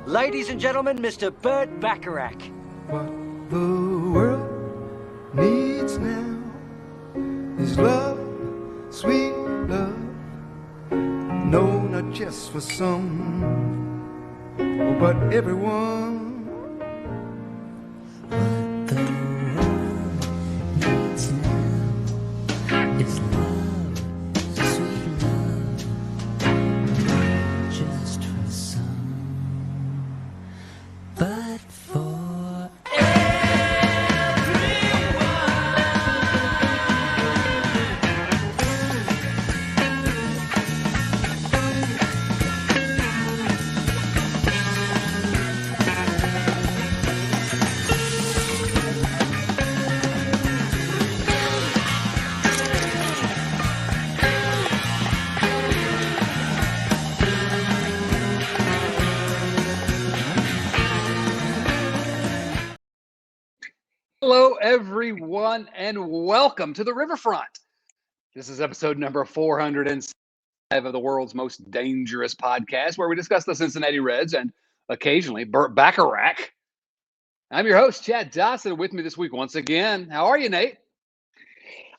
Ladies and gentlemen, Mr. Burt Bacharach. What the world needs now is love, sweet love. No, not just for some, but everyone. What the world needs now is love, sweet love, not just for some, but for Hello, everyone, and welcome to the Riverfront. This is episode number 405 of the world's most dangerous podcast, where we discuss the Cincinnati Reds and occasionally Burt Bacharach. I'm your host, Chad Dawson. With me this week once again. How are you, Nate?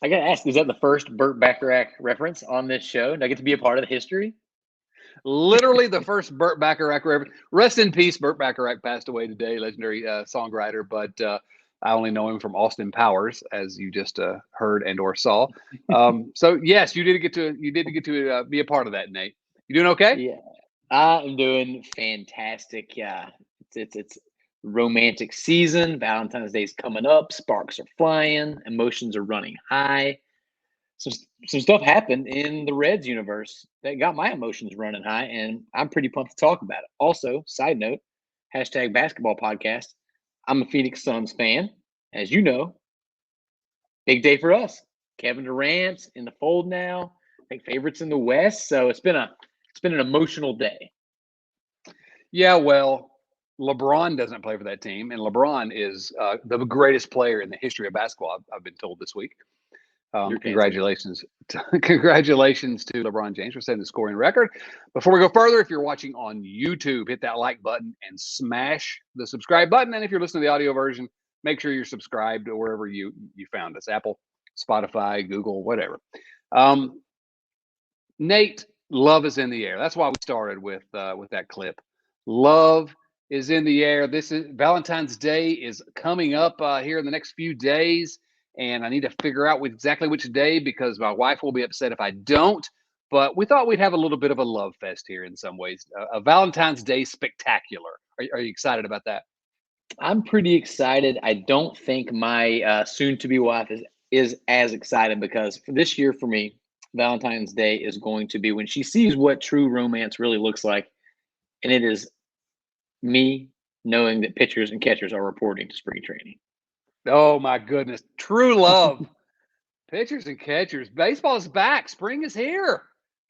I got to ask, is that the first Burt Bacharach reference on this show? Do I get to be a part of the history? Literally the first Burt Bacharach reference. Rest in peace, Burt Bacharach passed away today, legendary songwriter, but I only know him from Austin Powers, as you just heard and or saw. So yes, you did get to be a part of that, Nate. You doing okay? Yeah, I'm doing fantastic. Yeah, it's romantic season. Valentine's Day's coming up. Sparks are flying. Emotions are running high. Some stuff happened in the Reds universe that got my emotions running high, and I'm pretty pumped to talk about it. Also, side note, hashtag basketball podcast. I'm a Phoenix Suns fan, as you know. Big day for us. Kevin Durant's in the fold now. I think favorites in the West. So it's been an emotional day. Yeah, well, LeBron doesn't play for that team, and LeBron is the greatest player in the history of basketball, I've been told this week. Congratulations to LeBron James for setting the scoring record. Before we go further, if you're watching on YouTube, hit that like button and smash the subscribe button. And if you're listening to the audio version, make sure you're subscribed to wherever you found us, Apple, Spotify, Google, whatever. Nate, love is in the air. That's why we started with that clip. Love is in the air. This is Valentine's Day is coming up here in the next few days. And I need to figure out exactly which day because my wife will be upset if I don't. But we thought we'd have a little bit of a love fest here in some ways. A Valentine's Day spectacular. Are you excited about that? I'm pretty excited. I don't think my soon-to-be wife is as excited because for this year for me, Valentine's Day is going to be when she sees what true romance really looks like. And it is me knowing that pitchers and catchers are reporting to spring training. Oh, my goodness. True love. Pitchers and catchers. Baseball is back. Spring is here.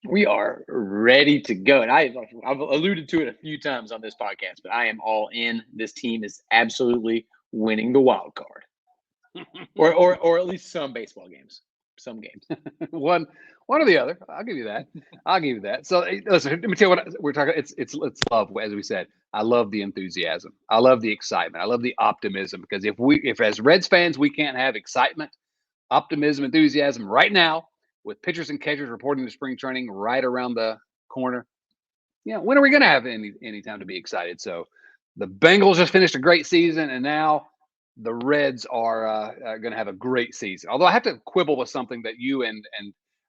We are ready to go. And I've alluded to it a few times on this podcast, but I am all in. This team is absolutely winning the wild card. or at least some baseball games. Some games. One or the other. I'll give you that. So listen, let me tell you what we're talking. It's love, as we said. I love the enthusiasm. I love the excitement. I love the optimism because if as Reds fans we can't have excitement, optimism, enthusiasm right now with pitchers and catchers reporting to spring training right around the corner, when are we going to have any time to be excited? So the Bengals just finished a great season, and now the Reds are going to have a great season. Although I have to quibble with something that you and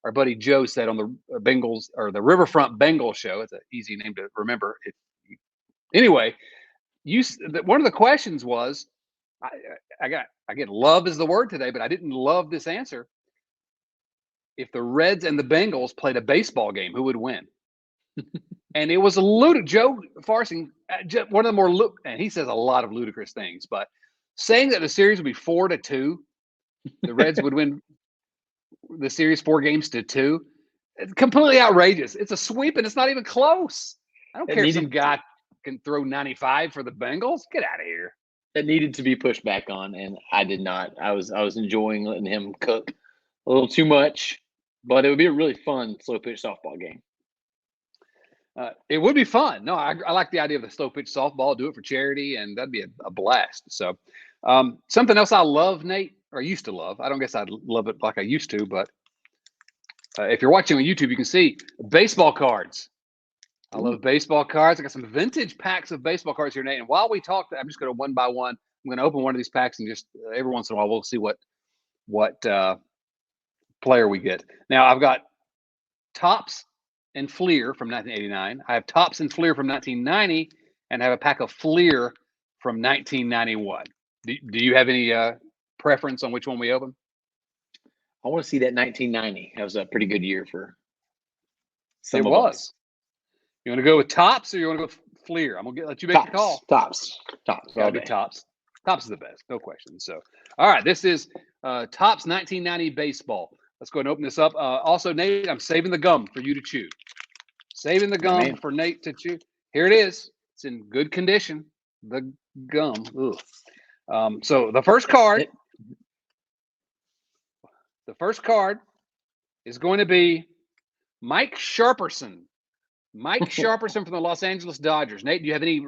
our buddy Joe said on the Bengals or the Riverfront Bengals show. It's an easy name to remember. Anyway, one of the questions was, I get love is the word today, but I didn't love this answer. If the Reds and the Bengals played a baseball game, who would win? And it was Joe Farsing, one of the more and he says a lot of ludicrous things, but saying that the series would be 4-2, the Reds would win the series 4-2. It's completely outrageous. It's a sweep and it's not even close. I don't care if some guy can throw 95 for the Bengals? Get out of here. That needed to be pushed back on, and I did not. I was enjoying letting him cook a little too much, but it would be a really fun slow pitch softball game. It would be fun. No, I like the idea of the slow pitch softball. Do it for charity, and that'd be a blast. So, something else I love, Nate, or used to love. I don't guess I'd love it like I used to, but if you're watching on YouTube, you can see baseball cards. I love baseball cards. I got some vintage packs of baseball cards here, Nate. And while we talk, I'm just going to one by one. I'm going to open one of these packs, and just every once in a while, we'll see what player we get. Now, I've got Topps and Fleer from 1989. I have Topps and Fleer from 1990, and I have a pack of Fleer from 1991. Do you have any preference on which one we open? I want to see that 1990. That was a pretty good year for some It of was. us. You want to go with Topps or you want to go with Fleer? I'm gonna let you make the call. Tops. Gotta be Topps. Topps is the best, no question. So, all right, this is Topps 1990 baseball. Let's go ahead and open this up. Also, Nate, I'm saving the gum for you to chew. Saving the gum for Nate to chew. Here it is. It's in good condition. The gum. So the first card. The first card is going to be Mike Sharperson. Mike Sharperson from the Los Angeles Dodgers. Nate, do you have any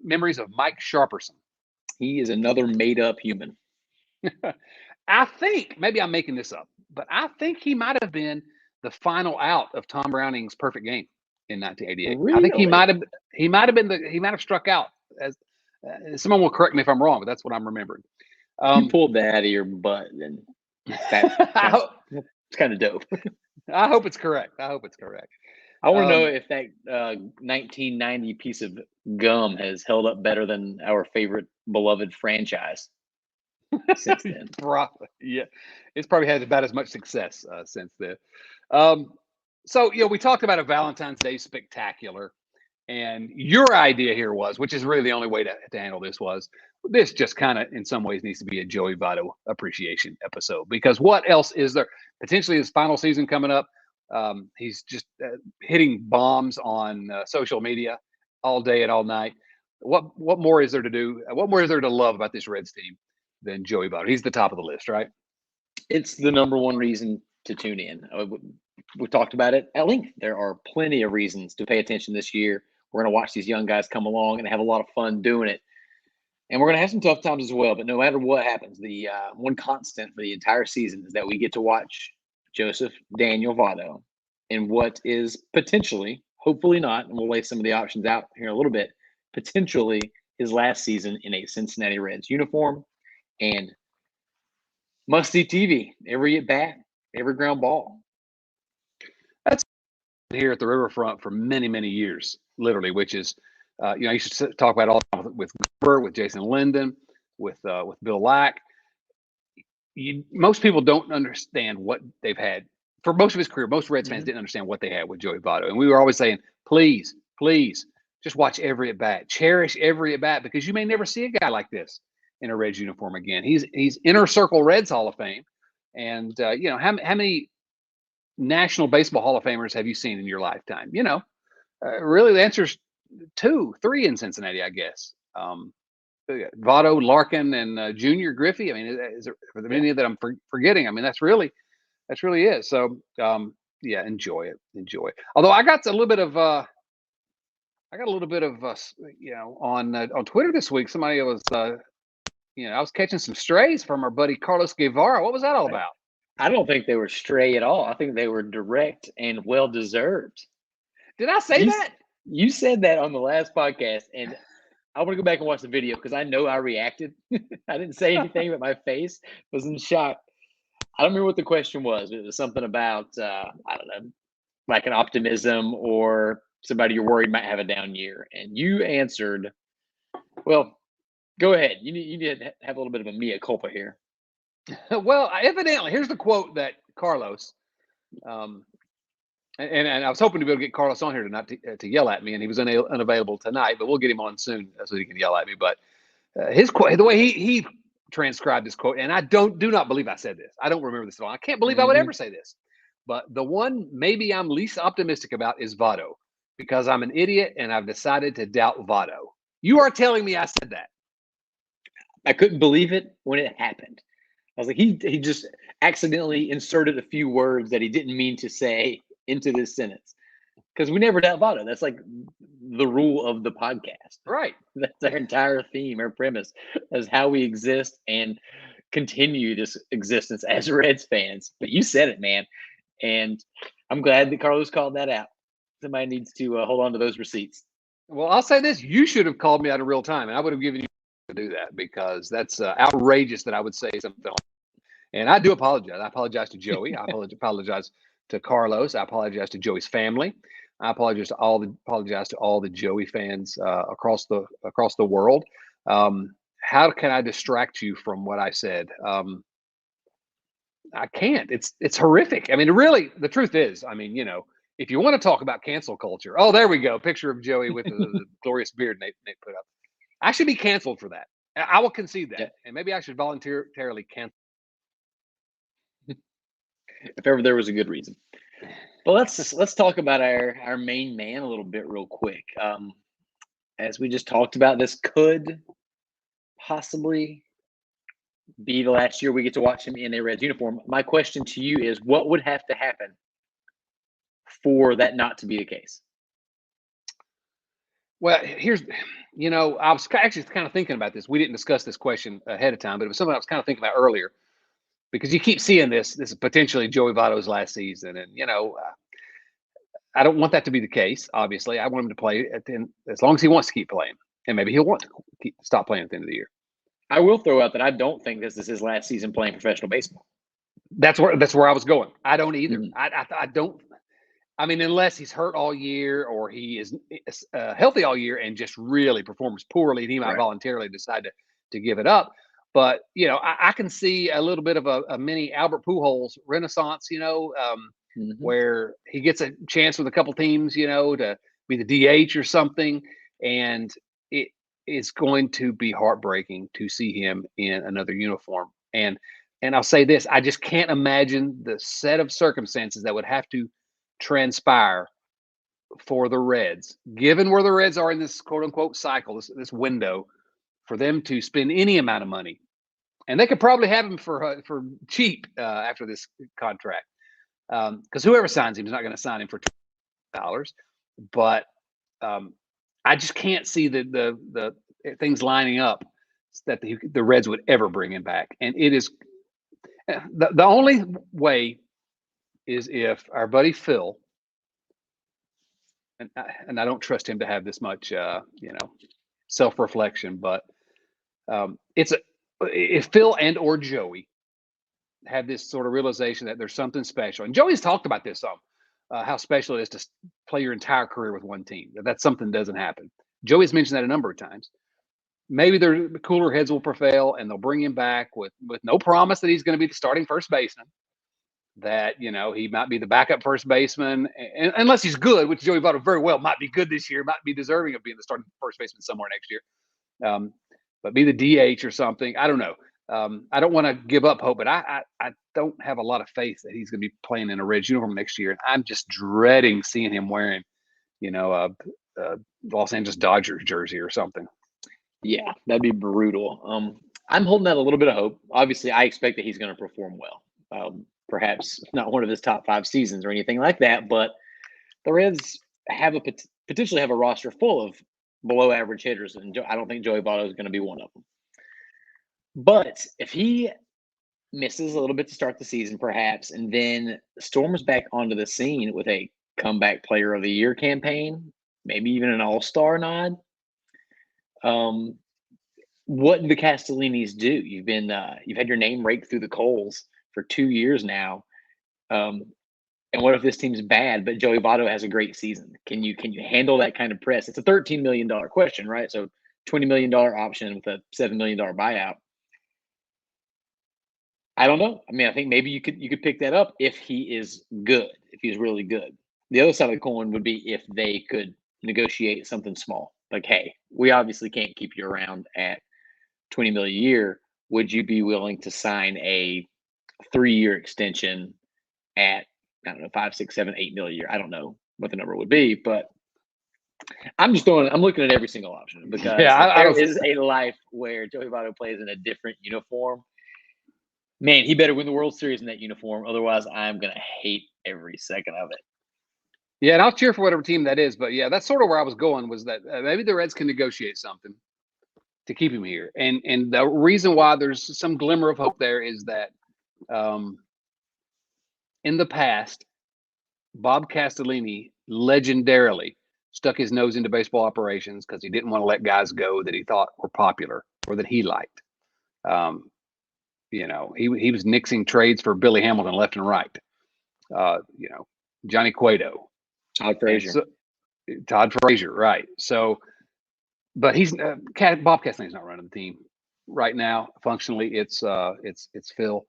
memories of Mike Sharperson? He is another made-up human. I think, maybe I'm making this up, but I think he might have been the final out of Tom Browning's perfect game in 1988. Really? I think he might have struck out. As someone will correct me if I'm wrong, but that's what I'm remembering. You pulled that out of your butt, and that's kind of dope. I hope it's correct. I want to know if that 1990 piece of gum has held up better than our favorite beloved franchise since then. Yeah, it's probably had about as much success since then. So, we talked about a Valentine's Day spectacular, and your idea here was, which is really the only way to handle this just kind of in some ways needs to be a Joey Votto appreciation episode, because what else is there? Potentially his final season coming up. He's just hitting bombs on social media all day and all night. What more is there to do? What more is there to love about this Reds team than Joey Votto? He's the top of the list, right? It's the number one reason to tune in. We talked about it at length. There are plenty of reasons to pay attention this year. We're going to watch these young guys come along and have a lot of fun doing it. And we're going to have some tough times as well. But no matter what happens, the one constant for the entire season is that we get to watch Joseph Daniel Votto in what is potentially, hopefully not, and we'll lay some of the options out here in a little bit, potentially his last season in a Cincinnati Reds uniform, and must-see TV, every at bat, every ground ball. That's here at the riverfront for many, many years, literally, which is, I used to talk about all the time with Gerber, with Jason Linden, with Bill Lack. Most people don't understand what they've had. For most of his career, most Reds fans didn't understand what they had with Joey Votto. And we were always saying, please, just watch every at-bat. Cherish every at-bat, because you may never see a guy like this in a Reds uniform again. He's Inner Circle Reds Hall of Fame. And, how many National Baseball Hall of Famers have you seen in your lifetime? Really the answer's 2, 3 in Cincinnati, I guess. Votto, Larkin, and Junior Griffey. I mean, is there any that I'm forgetting? I mean, that's really it. So, enjoy it. Although I got a little bit of, on Twitter this week. Somebody was, I was catching some strays from our buddy Carlos Guevara. What was that all about? I don't think they were stray at all. I think they were direct and well-deserved. Did I say that? You said that on the last podcast, and I want to go back and watch the video because I know I reacted. I didn't say anything, but my face was in shock. I don't remember what the question was. It was something about, I don't know, like an optimism or somebody you're worried might have a down year. And you answered, well, go ahead. You need to have a little bit of a mea culpa here. Well, evidently, here's the quote that Carlos, and I was hoping to be able to get Carlos on here tonight to yell at me, and he was unavailable tonight, but we'll get him on soon so he can yell at me. But his quote, the way he transcribed this quote, and I do not believe I said this. I don't remember this at all. I can't believe I would ever say this. But the one maybe I'm least optimistic about is Votto, because I'm an idiot and I've decided to doubt Votto. You are telling me I said that? I couldn't believe it when it happened. I was like, he just accidentally inserted a few words that he didn't mean to say into this sentence. Because we never doubt Votto. That's like the rule of the podcast. Right. That's our entire theme, our premise, is how we exist and continue this existence as Reds fans. But you said it, man. And I'm glad that Carlos called that out. Somebody needs to hold on to those receipts. Well, I'll say this. You should have called me out in real time, and I would have given you to do that because that's outrageous that I would say something. And I do apologize. I apologize to Joey. I apologize to Carlos. I apologize to Joey's family. I apologize to all the Joey fans across the world. How can I distract you from what I said? I can't. It's horrific. I mean, really, the truth is, I mean, if you want to talk about cancel culture, oh, there we go. Picture of Joey with the glorious beard Nate put up. I should be canceled for that. I will concede that. Yeah. And maybe I should voluntarily cancel. If ever there was a good reason. But let's talk about our main man a little bit real quick. As we just talked about, this could possibly be the last year we get to watch him in a Reds uniform. My question to you is, what would have to happen for that not to be the case? Well, here's, I was actually kind of thinking about this. We didn't discuss this question ahead of time, but it was something I was kind of thinking about earlier because you keep seeing this is potentially Joey Votto's last season. And, I don't want that to be the case. Obviously, I want him to play as long as he wants to keep playing, and maybe he'll want to stop playing at the end of the year. I will throw out that I don't think this is his last season playing professional baseball. That's where I was going. I don't either. Mm-hmm. I don't. I mean, unless he's hurt all year or he is healthy all year and just really performs poorly, and he might voluntarily decide to give it up. But I can see a little bit of a mini Albert Pujols renaissance. Where he gets a chance with a couple teams, to be the DH or something, and it is going to be heartbreaking to see him in another uniform. And I'll say this: I just can't imagine the set of circumstances that would have to transpire for the Reds, given where the Reds are in this quote unquote cycle, this window, for them to spend any amount of money, and they could probably have him for cheap after this contract. Because whoever signs him is not going to sign him for $2. But I just can't see the things lining up that the Reds would ever bring him back. And it is the only way is if our buddy Phil, and I don't trust him to have this much self-reflection, but if Phil and or Joey have this sort of realization that there's something special. And Joey's talked about this how special it is to play your entire career with one team. That's something that doesn't happen. Joey's mentioned that a number of times. Maybe the cooler heads will prevail and they'll bring him back with no promise that he's going to be the starting first baseman, that, he might be the backup first baseman, and unless he's good, which Joey Votto very well might be good this year, might be deserving of being the starting first baseman somewhere next year. But be the DH or something. I don't know. I don't want to give up hope, but I don't have a lot of faith that he's going to be playing in a Reds uniform next year. And I'm just dreading seeing him wearing, a Los Angeles Dodgers jersey or something. Yeah, that'd be brutal. I'm holding out a little bit of hope. Obviously, I expect that he's going to perform well. Perhaps not one of his top 5 seasons or anything like that, but the Reds potentially have a roster full of below average hitters, and I don't think Joey Votto is going to be one of them. But if he misses a little bit to start the season, perhaps, and then storms back onto the scene with a comeback player of the year campaign, maybe even an all-star nod, what do the Castellinis do? You've had your name raked through the coals for 2 years now. And what if this team's bad, but Joey Votto has a great season? Can you handle that kind of press? It's a $13 million question, right? So $20 million option with a $7 million buyout. I don't know. I mean, I think maybe you could pick that up if he is good, if he's really good. The other side of the coin would be if they could negotiate something small. Like, hey, we obviously can't keep you around at $20 million a year. Would you be willing to sign a 3-year extension at, I don't know, $5, $6, $7, $8 million a year? I don't know what the number would be, but I'm looking at every single option because there is a life where Joey Votto plays in a different uniform. Man, he better win the World Series in that uniform. Otherwise, I'm going to hate every second of it. Yeah, and I'll cheer for whatever team that is. But yeah, that's sort of where I was going, was that maybe the Reds can negotiate something to keep him here. And the reason why there's some glimmer of hope there is that in the past, Bob Castellini legendarily stuck his nose into baseball operations because he didn't want to let guys go that he thought were popular or that he liked. You know, he was nixing trades for Billy Hamilton left and right. You know, Johnny Cueto, Todd Frazier. Todd Frazier, right. So, but he's Bob Castellini's not running the team right now. Functionally, it's Phil,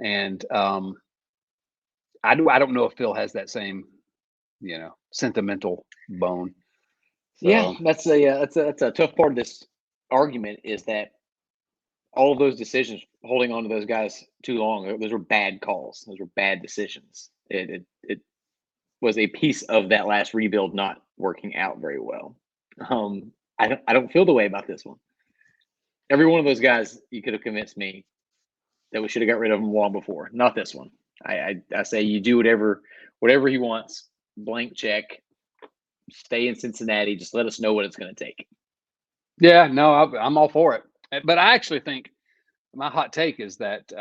and I don't know if Phil has that same, you know, sentimental bone. So, yeah, that's a tough part of this argument, is that all of those decisions, holding on to those guys too long, those were bad calls. Those were bad decisions. It was a piece of that last rebuild not working out very well. I don't feel the way about this one. Every one of those guys, you could have convinced me that we should have got rid of them long before. Not this one. I say you do whatever he wants. Blank check. Stay in Cincinnati. Just let us know what it's going to take. Yeah, no, I'm all for it. But I actually think my hot take is that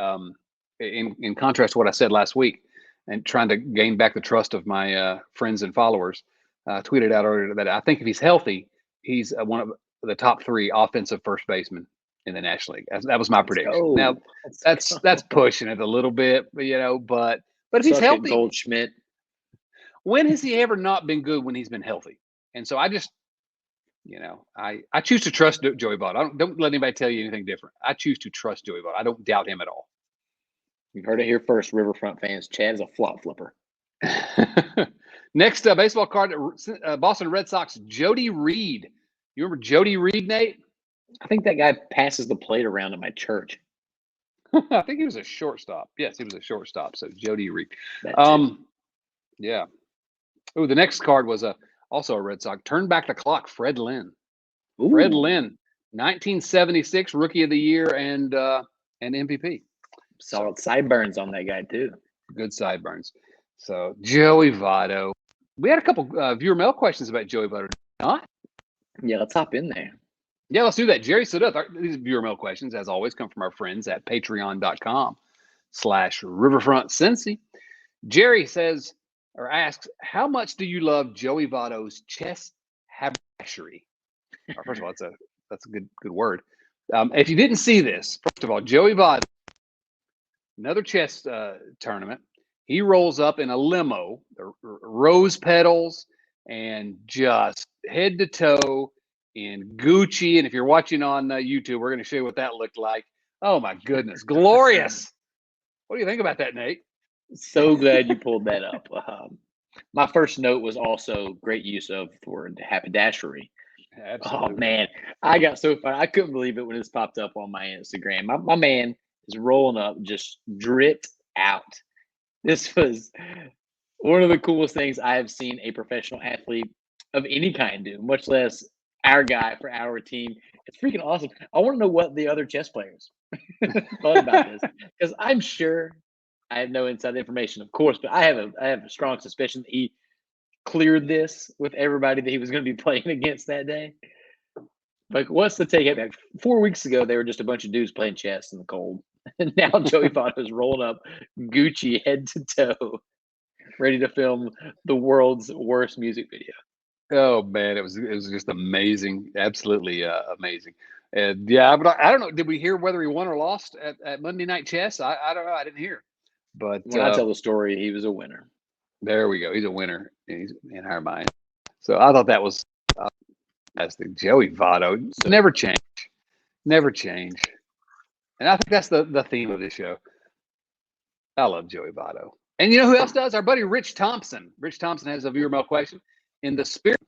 in contrast to what I said last week, and trying to gain back the trust of my friends and followers, tweeted out earlier that I think if he's healthy, he's one of the top 3 offensive first basemen in the National League. That was my prediction. Now that's pushing it a little bit, but you know, but if he's healthy, Goldschmidt. When has he ever not been good when he's been healthy? And so I just, you know, I choose to trust Joey Votto. Don't let anybody tell you anything different. I choose to trust Joey Votto. I don't doubt him at all. You've heard it here first, Riverfront fans. Chad is a flop flipper. Next baseball card, Boston Red Sox, Jody Reed. You remember Jody Reed, Nate? I think that guy passes the plate around at my church. I think he was a shortstop. Yes, he was a shortstop. So Jody Reed. Yeah. Oh, the next card was also a Red Sox. Turn back the clock, Fred Lynn. Ooh. Fred Lynn, 1976 Rookie of the Year and MVP. Solid sideburns on that guy too. Good sideburns. So Joey Votto. We had a couple viewer mail questions about Joey Votto. Not? Yeah, let's hop in there. Yeah, let's do that. Jerry Suduth. These viewer mail questions, as always, come from our friends at patreon.com/RiverfrontCincy. Jerry says, or asks, how much do you love Joey Votto's chest haberdashery? First of all, that's a good word. If you didn't see this, first of all, Joey Votto, another chess tournament, he rolls up in a limo, rose petals, and just head to toe in Gucci. And if you're watching on YouTube, we're going to show you what that looked like. Oh my goodness, glorious! What do you think about that, Nate? So glad you pulled that up. My first note was also great use of the word haberdashery. Absolutely. Oh man, I got so far. I couldn't believe it when this popped up on my Instagram. My man is rolling up, just dripped out. This was one of the coolest things I have seen a professional athlete of any kind do, much less our guy for our team. It's freaking awesome. I want to know what the other chess players thought about this, because I'm sure, I have no inside information, of course, but I have a strong suspicion that he cleared this with everybody that he was going to be playing against that day. Like, what's the take? 4 weeks ago, they were just a bunch of dudes playing chess in the cold, and now Joey Votto's rolling up Gucci head to toe, ready to film the world's worst music video. Oh man, it was just amazing, absolutely amazing. And yeah, but I don't know. Did we hear whether he won or lost at Monday Night Chess? I don't know. I didn't hear. But when I tell the story, he was a winner. There we go. He's a winner. He's in our mind. So I thought that was fantastic. Joey Votto, never change, never change. And I think that's the theme of this show. I love Joey Votto. And you know who else does? Our buddy Rich Thompson. Rich Thompson has a viewer mail question. In the spirit,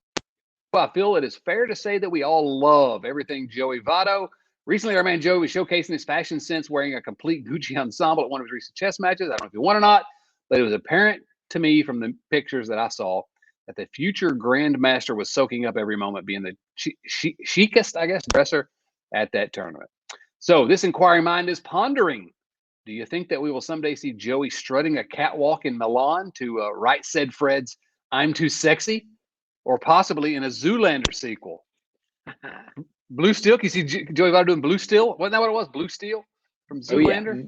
I feel it is fair to say that we all love everything Joey Votto. Recently, our man Joey was showcasing his fashion sense wearing a complete Gucci ensemble at one of his recent chess matches. I don't know if he won or not, but it was apparent to me from the pictures that I saw that the future grandmaster was soaking up every moment, being the chicest, I guess, dresser at that tournament. So this inquiring mind is pondering, do you think that we will someday see Joey strutting a catwalk in Milan to Right Said Fred's I'm Too Sexy? Or possibly in a Zoolander sequel? Blue Steel? Can you see Joey Votto doing Blue Steel? Wasn't that what it was? Blue Steel from Zoolander? Oh, yeah.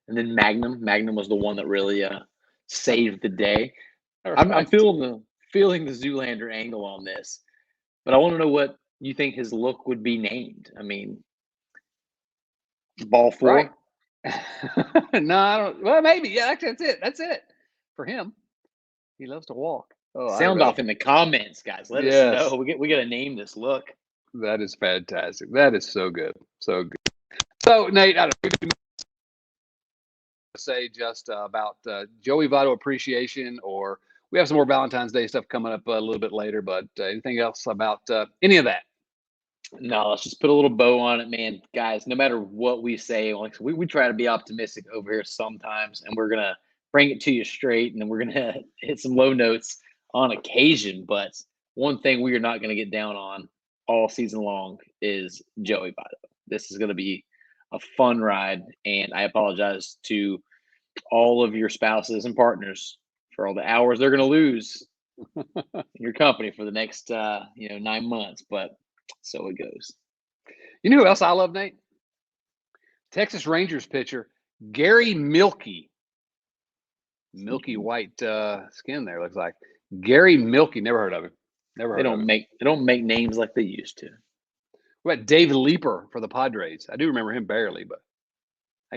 And then Magnum was the one that really saved the day. I'm feeling the Zoolander angle on this, but I want to know what you think his look would be named. I mean, ball four. Right. No, I don't. Well, maybe. Yeah, actually, that's it. That's it for him. He loves to walk. Oh, Sound off in the comments, guys. Let us know. We got to name this look. That is fantastic. That is so good. So good. So, Nate, I don't know, say just about Joey Votto appreciation, or we have some more Valentine's Day stuff coming up a little bit later, but anything else about any of that? No, let's just put a little bow on it, man. Guys, no matter what we say, like we try to be optimistic over here sometimes, and we're going to bring it to you straight, and then we're going to hit some low notes on occasion. But one thing we are not going to get down on all season long is Joey Votto. This is going to be a fun ride, and I apologize to all of your spouses and partners for all the hours they're going to lose in your company for the next 9 months, but so it goes. You know who else I love, Nate? Texas Rangers pitcher Gary Milky white skin there, looks like Gary Milky. Never heard of him. Never heard of him. They don't make names like they used to. What about Dave Leeper for the Padres? I do remember him barely, but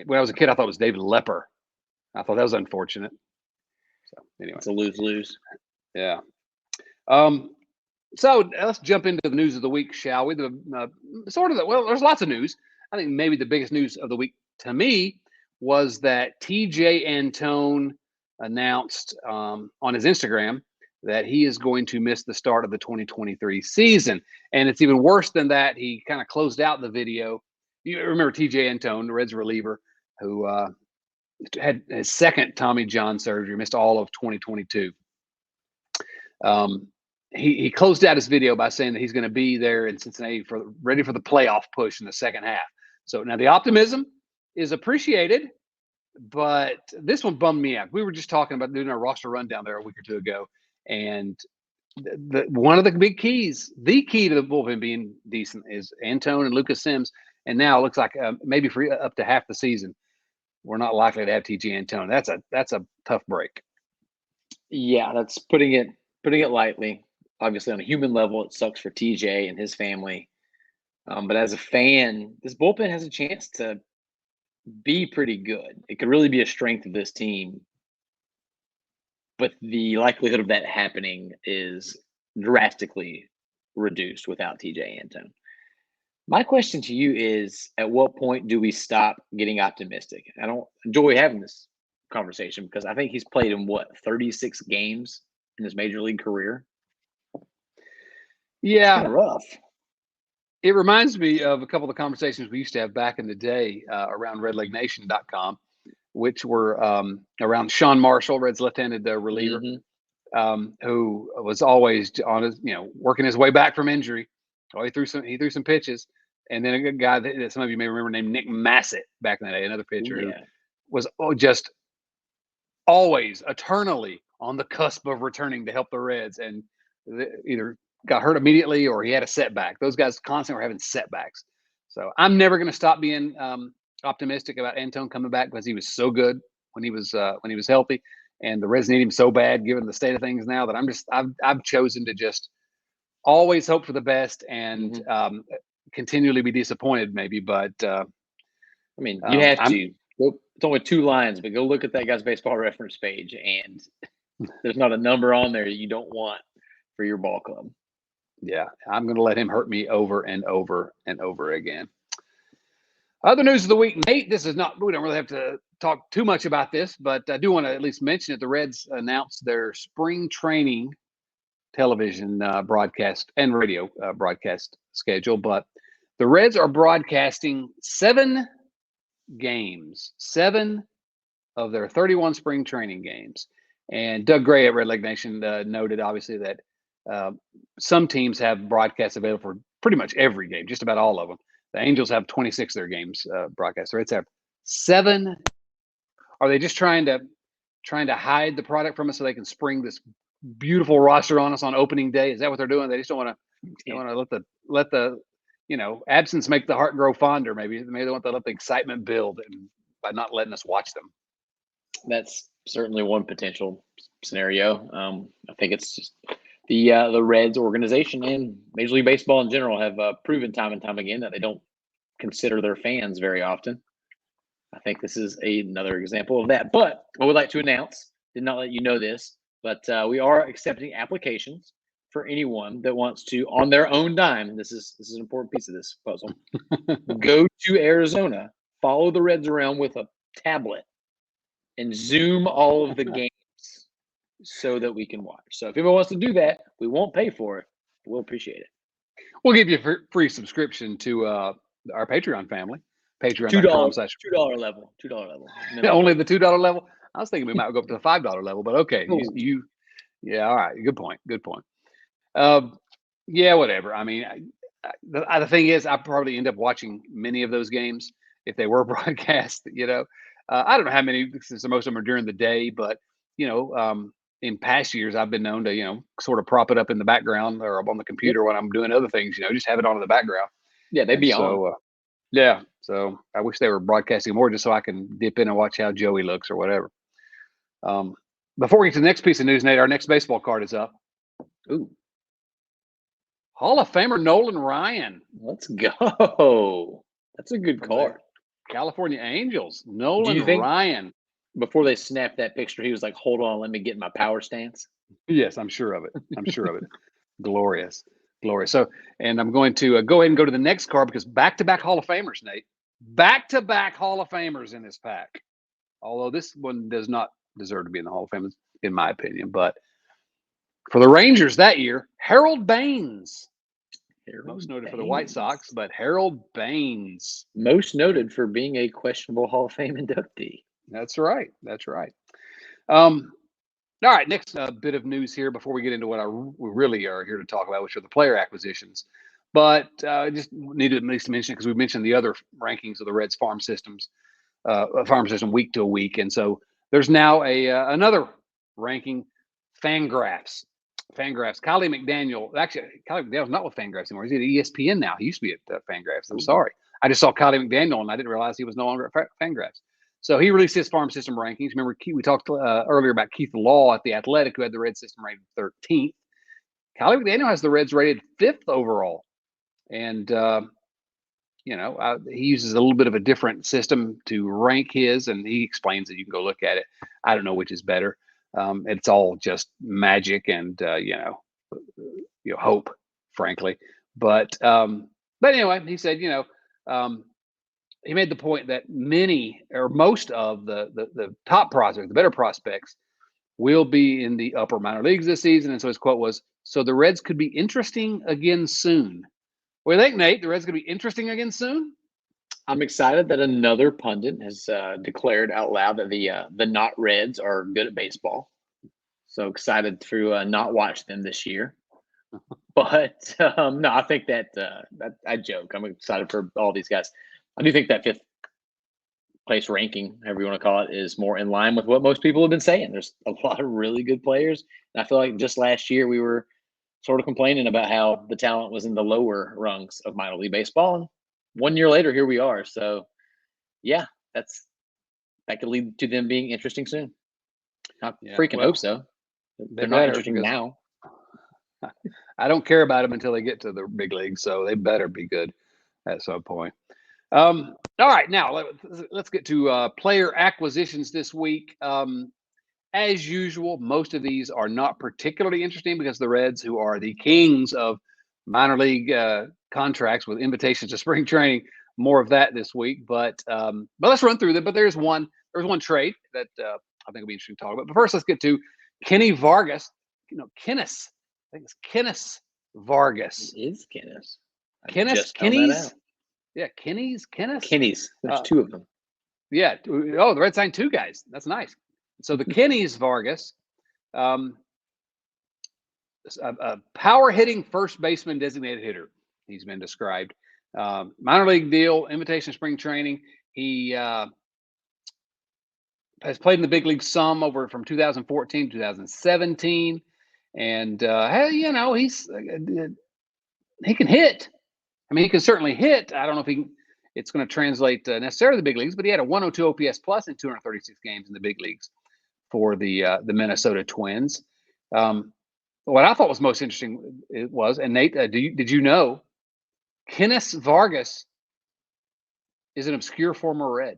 when I was a kid, I thought it was David Lepper. I thought that was unfortunate. So anyway, it's a lose-lose. Yeah. So let's jump into the news of the week, shall we? There's lots of news. I think maybe the biggest news of the week to me was that TJ Antone announced on his Instagram that he is going to miss the start of the 2023 season. And it's even worse than that. He kind of closed out the video. You remember TJ Antone, the Reds reliever, who had his second Tommy John surgery, missed all of 2022. He closed out his video by saying that he's going to be there in Cincinnati ready for the playoff push in the second half. So now the optimism is appreciated, but this one bummed me out. We were just talking about doing our roster rundown there a week or two ago, and one of the big keys, the key to the bullpen being decent, is Antone and Lucas Sims. And now it looks like maybe for up to half the season, we're not likely to have TJ Antone. That's a tough break. Yeah, that's putting it lightly. Obviously, on a human level, it sucks for TJ and his family. But as a fan, this bullpen has a chance to be pretty good. It could really be a strength of this team. But the likelihood of that happening is drastically reduced without TJ Antone. My question to you is, at what point do we stop getting optimistic? I don't enjoy having this conversation because I think he's played in 36 games in his major league career. Yeah, it's rough. It reminds me of a couple of conversations we used to have back in the day around redlegnation.com, which were around Sean Marshall, Reds left-handed reliever, who was always on his, working his way back from injury. Oh, he threw some pitches, and then a good guy that some of you may remember named Nick Massett back in the day, another pitcher who was just always eternally on the cusp of returning to help the Reds, and either got hurt immediately or he had a setback. Those guys constantly were having setbacks. So I'm never going to stop being optimistic about Antone coming back because he was so good when he was healthy, and the Reds need him so bad given the state of things now that I've chosen to just always hope for the best and continually be disappointed maybe. But you have to. It's only 2 lines, but go look at that guy's baseball reference page, and there's not a number on there you don't want for your ball club. Yeah, I'm going to let him hurt me over and over and over again. Other news of the week, Nate, we don't really have to talk too much about this, but I do want to at least mention that the Reds announced their spring training television broadcast and radio broadcast schedule. But the Reds are broadcasting 7 games, 7 of their 31 spring training games. And Doug Gray at Red Leg Nation noted, obviously, that some teams have broadcasts available for pretty much every game, just about all of them. The Angels have 26 of their games broadcast. The Reds have 7. Are they just trying to hide the product from us so they can spring this beautiful roster on us on opening day? Is that what they're doing? They just don't want to let the absence make the heart grow fonder. Maybe they want to let the excitement build by not letting us watch them. That's certainly one potential scenario. I think it's just the Reds organization and Major League Baseball in general have proven time and time again that they don't consider their fans very often. I think this is another example of that. But I would like to announce, did not let you know this, but we are accepting applications for anyone that wants to, on their own dime, this is an important piece of this puzzle, go to Arizona, follow the Reds around with a tablet, and Zoom all of the games so that we can watch. So if anyone wants to do that, we won't pay for it. We'll appreciate it. We'll give you a free subscription to our Patreon family. Patreon.com/$2 level. $2 level. Only the $2 level? I was thinking we might go up to the $5 level, but okay. Yeah, all right. Good point. Yeah, whatever. I mean, the thing is, I probably end up watching many of those games if they were broadcast. I don't know how many, since most of them are during the day, but in past years, I've been known to sort of prop it up in the background or up on the computer when I'm doing other things. Just have it on in the background. Yeah, they'd be on. Yeah, so I wish they were broadcasting more just so I can dip in and watch how Joey looks or whatever. Before we get to the next piece of news, Nate, our next baseball card is up. Ooh. Hall of Famer Nolan Ryan. Let's go. That's a good card. California Angels. Nolan Ryan. Before they snapped that picture, he was like, hold on, let me get in my power stance. Yes, I'm sure of it. Glorious. So, and I'm going to go ahead and go to the next card because back-to-back Hall of Famers, Nate. Back-to-back Hall of Famers in this pack. Although this one does not deserve to be in the Hall of Fame, in my opinion. But for the Rangers that year, Harold Baines. Most noted for the White Sox, but Harold Baines. Most noted for being a questionable Hall of Fame inductee. That's right. All right, next bit of news here before we get into what we really are here to talk about, which are the player acquisitions. But just needed at least to mention it because we mentioned the other rankings of the Reds farm system week to week. And so there's now another ranking, Fangraphs. Kylie McDaniel, actually, Kylie McDaniel's not with Fangraphs anymore. He's at ESPN now. He used to be at Fangraphs. I'm sorry. I just saw Kylie McDaniel and I didn't realize he was no longer at Fangraphs. So he released his farm system rankings. Remember, we talked earlier about Keith Law at The Athletic, who had the Reds system rated 13th. Kylie McDaniel has the Reds rated 5th overall. And, he uses a little bit of a different system to rank his, and he explains it. You can go look at it. I don't know which is better. It's all just magic and, hope, frankly. But anyway, he said, he made the point that many or most of the top prospects, the better prospects, will be in the upper minor leagues this season. And so his quote was, so the Reds could be interesting again soon. What do you think, Nate? The Reds could be interesting again soon? I'm excited that another pundit has declared out loud that the not Reds are good at baseball. So excited to not watch them this year. But no, I think that I joke. I'm excited for all these guys. I do think that 5th place ranking, however you want to call it, is more in line with what most people have been saying. There's a lot of really good players. And I feel like just last year we were sort of complaining about how the talent was in the lower rungs of minor league baseball. And 1 year later, here we are. So, yeah, that could lead to them being interesting soon. I hope so. They're not interesting now. I don't care about them until they get to the big league, so they better be good at some point. All right, now let's get to player acquisitions this week. As usual, most of these are not particularly interesting because the Reds, who are the kings of minor league contracts with invitations to spring training, more of that this week. But let's run through them. But there's one trade that I think will be interesting to talk about. But first, let's get to Kenny Vargas. Kennis. I think it's Kennis Vargas. It is Kennis. Kenny's. Yeah, Kenny's. There's 2 of them. Yeah. Oh, the Reds signed 2 guys. That's nice. So the Kenny's Vargas A power hitting first baseman designated hitter. He's been described. Minor league deal, invitation spring training. He has played in the big league some over from 2014 to 2017. And, he can hit. I mean, he can certainly hit. I don't know if it's going to translate necessarily to the big leagues, but he had a 102 OPS plus in 236 games in the big leagues for the Minnesota Twins. What I thought was most interesting was, and Nate, did you know, Kenneth Vargas is an obscure former Red?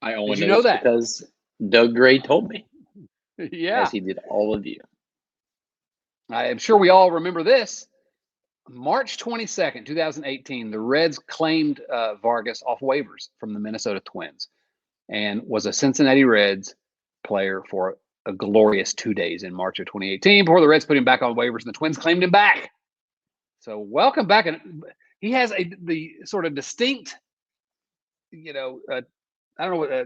I only Did you know that? because Doug Gray told me. Yeah. As he did all of you. I am sure we all remember this. March 22nd, 2018, the Reds claimed Vargas off waivers from the Minnesota Twins and was a Cincinnati Reds player for a glorious 2 days in March of 2018 before the Reds put him back on waivers and the Twins claimed him back. So welcome back. And he has the sort of distinct,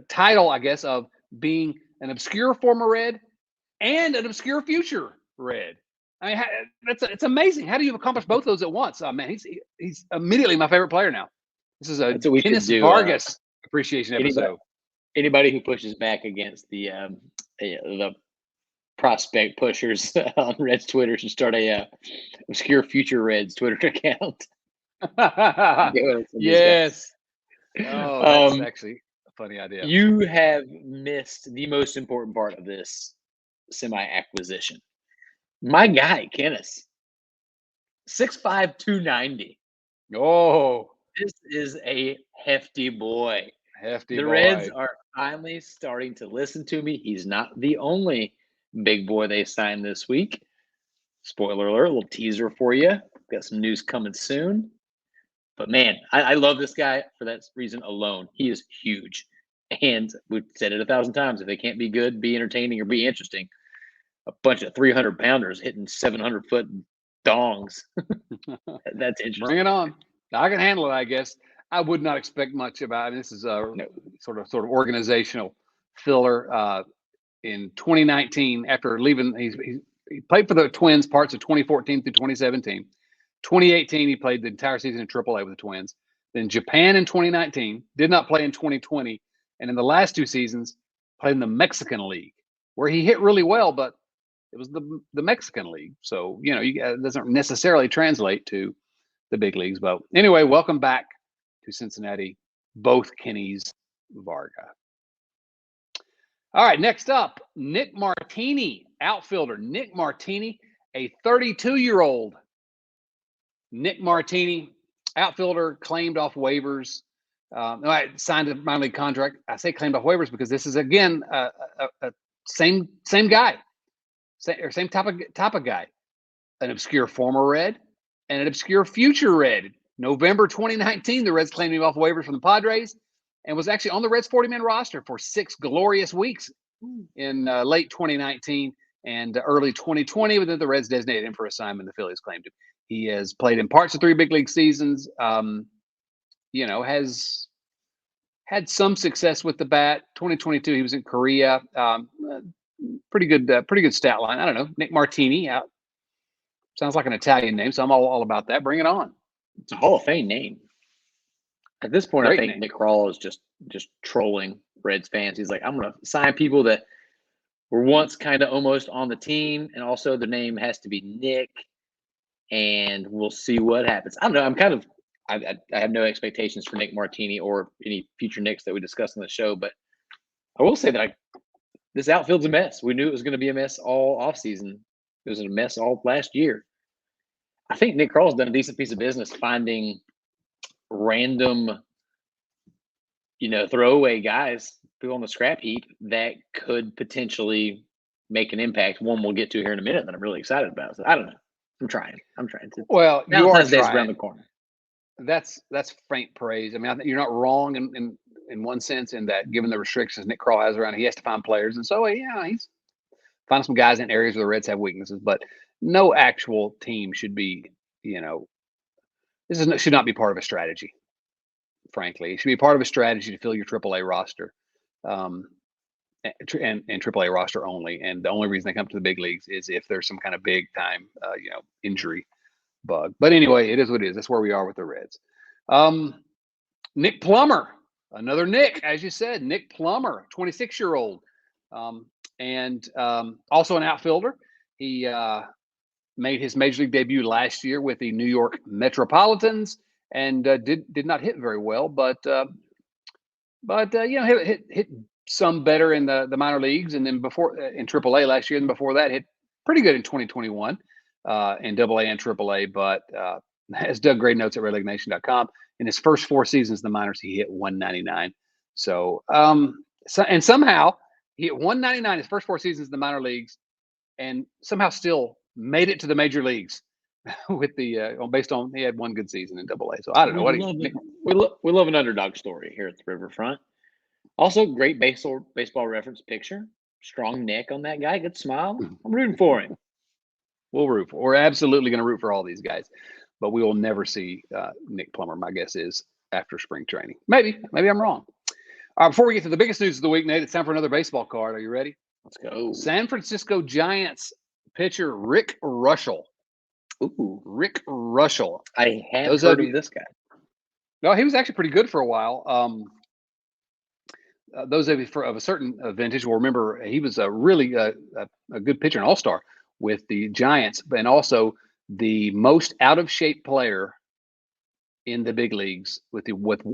title, I guess, of being an obscure former Red and an obscure future Red. I mean, it's amazing. How do you accomplish both of those at once? Oh, man, he's immediately my favorite player now. This is a Kenneth Vargas appreciation episode. Anybody who pushes back against the prospect pushers on Reds Twitter should start a obscure future Reds Twitter account. Yes. Oh, that's actually a funny idea. You have missed the most important part of this semi-acquisition. My guy, Kenneth, 6'5", 290. Oh, this is a hefty boy. The Reds are finally starting to listen to me. He's not the only big boy they signed this week. Spoiler alert, a little teaser for you. Got some news coming soon. But man, I love this guy for that reason alone. He is huge. And we've said it 1,000 times. If they can't be good, be entertaining, or be interesting, a bunch of 300-pounders hitting 700-foot dongs. That's interesting. Bring it on. I can handle it, I guess. I would not expect much about it. This is a sort of organizational filler. In 2019, after leaving, he played for the Twins parts of 2014 through 2017. 2018, he played the entire season in AAA with the Twins. Then Japan in 2019, did not play in 2020. And in the last 2 seasons, played in the Mexican League, where he hit really well, but it was the Mexican League. So, it doesn't necessarily translate to the big leagues. But anyway, welcome back to Cincinnati, both Kennys Varga. All right, next up, Nick Martini, outfielder. Nick Martini, a 32-year-old. Nick Martini, outfielder, claimed off waivers. Signed a minor league contract. I say claimed off waivers because this is, again, a same guy. Same type of guy. An obscure former Red and an obscure future Red. November 2019, the Reds claimed him off waivers from the Padres and was actually on the Reds 40-man roster for 6 glorious weeks in late 2019 and early 2020. But then the Reds designated him for assignment. The Phillies claimed him. He has played in parts of 3 big league seasons. Has had some success with the bat. 2022, he was in Korea. Pretty good stat line. I don't know. Nick Martini out. Sounds like an Italian name, so I'm all about that. Bring it on. It's a Hall of Fame name. At this point, Great I think name. Nick Krall is just trolling Reds fans. He's like, I'm going to sign people that were once kind of almost on the team, and also the name has to be Nick, and we'll see what happens. I don't know. I have no expectations for Nick Martini or any future Knicks that we discussed on the show, but I will say that this outfield's a mess. We knew it was going to be a mess all offseason. It was a mess all last year. I think Nick Krall's done a decent piece of business finding random, throwaway guys, people on the scrap heap that could potentially make an impact. One we'll get to here in a minute that I'm really excited about. So I don't know. I'm trying to. Well, you are trying. Around the corner. That's faint praise. I mean, I think you're not wrong in one sense in that, given the restrictions Nick Krall has around, he has to find players, and so he's finding some guys in areas where the Reds have weaknesses. But no actual team should be, should not be part of a strategy. Frankly, it should be part of a strategy to fill your AAA roster. And and AAA roster only. And the only reason they come to the big leagues is if there's some kind of big time, injury bug. But anyway, it is what it is. That's where we are with the Reds. Nick Plummer, another Nick, as you said, Nick Plummer, 26-year-old, and also an outfielder. He made his major league debut last year with the New York Metropolitans and did not hit very well, but hit some better in the minor leagues, and then before in AAA last year, and before that hit pretty good in 2021 in AA and AAA. But as Doug Gray notes at redlegnation.com, in his first 4 seasons in the minors, he hit 199. So and somehow he hit 199 his first 4 seasons in the minor leagues, and somehow still made it to the major leagues with the based on he had 1 good season in AA. So I don't know We love an underdog story here at the Riverfront. Also, great baseball reference picture. Strong neck on that guy. Good smile. I'm rooting for him. We're absolutely going to root for all these guys, but we will never see Nick Plummer. My guess is after spring training. Maybe I'm wrong. All right, before we get to the biggest news of the week, Nate, it's time for another baseball card. Are you ready? Let's go. San Francisco Giants pitcher Rick Russell. Ooh, Rick Russell. I have heard of this guy. No, he was actually pretty good for a while. Those of you of a certain vintage will remember he was a really a good pitcher, an all-star with the Giants, and also the most out-of-shape player in the big leagues with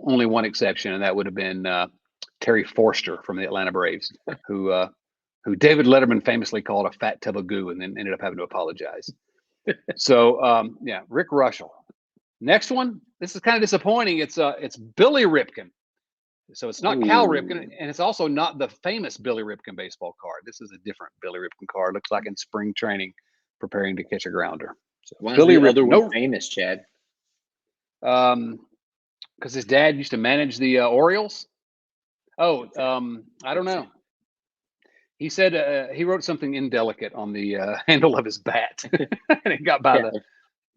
only one exception, and that would have been Terry Forster from the Atlanta Braves, who David Letterman famously called a fat tub of goo and then ended up having to apologize. So, Rick Russell. Next one, this is kind of disappointing. It's Billy Ripken. So it's not Cal Ripken, and it's also not the famous Billy Ripken baseball card. This is a different Billy Ripken card. Looks like in spring training, preparing to catch a grounder. So Why Billy is the other Ripken, one famous, Chad? because his dad used to manage the Orioles. I don't know. He said he wrote something indelicate on the handle of his bat, and it got by the.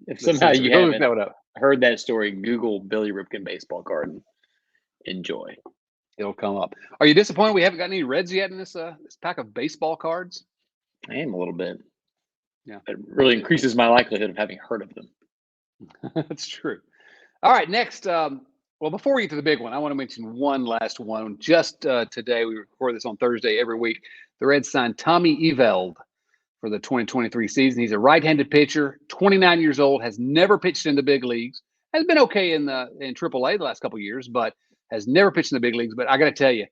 If somehow you Go look haven't that one up. heard that story, Google Billy Ripken baseball card and enjoy. It'll come up. Are you disappointed we haven't got any Reds yet in this pack of baseball cards? I am a little bit. Yeah. It really increases my likelihood of having heard of them. That's true. All right, next. Well, before we get to the big one, I want to mention one last one. Just today, we record this on Thursday every week. The Reds signed Tommy Eveld for the 2023 season. He's a right-handed pitcher, 29 years old, has never pitched in the big leagues. Has been okay in AAA the last couple of years, but has never pitched in the big leagues. But I got to tell you,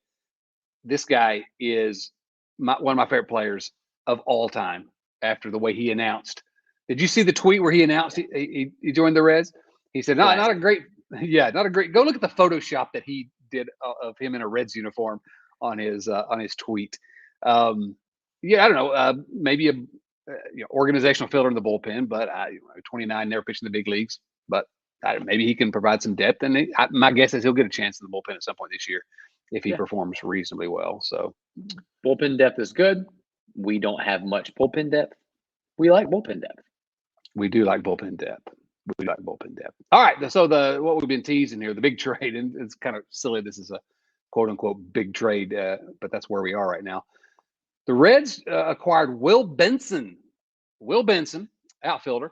this guy is one of my favorite players of all time after the way he announced. Did you see the tweet where he announced he joined the Reds? He said, not a great. Go look at the Photoshop that he did of him in a Reds uniform on his tweet. I don't know, maybe a organizational fielder in the bullpen, but 29, never pitched in the big leagues. But maybe he can provide some depth, and my guess is he'll get a chance in the bullpen at some point this year if he performs reasonably well. So bullpen depth is good. We don't have much bullpen depth. We like bullpen depth. We do like bullpen depth. All right, so what we've been teasing here, the big trade, and it's kind of silly. This is a quote unquote big trade, but that's where we are right now. The Reds acquired Will Benson, outfielder,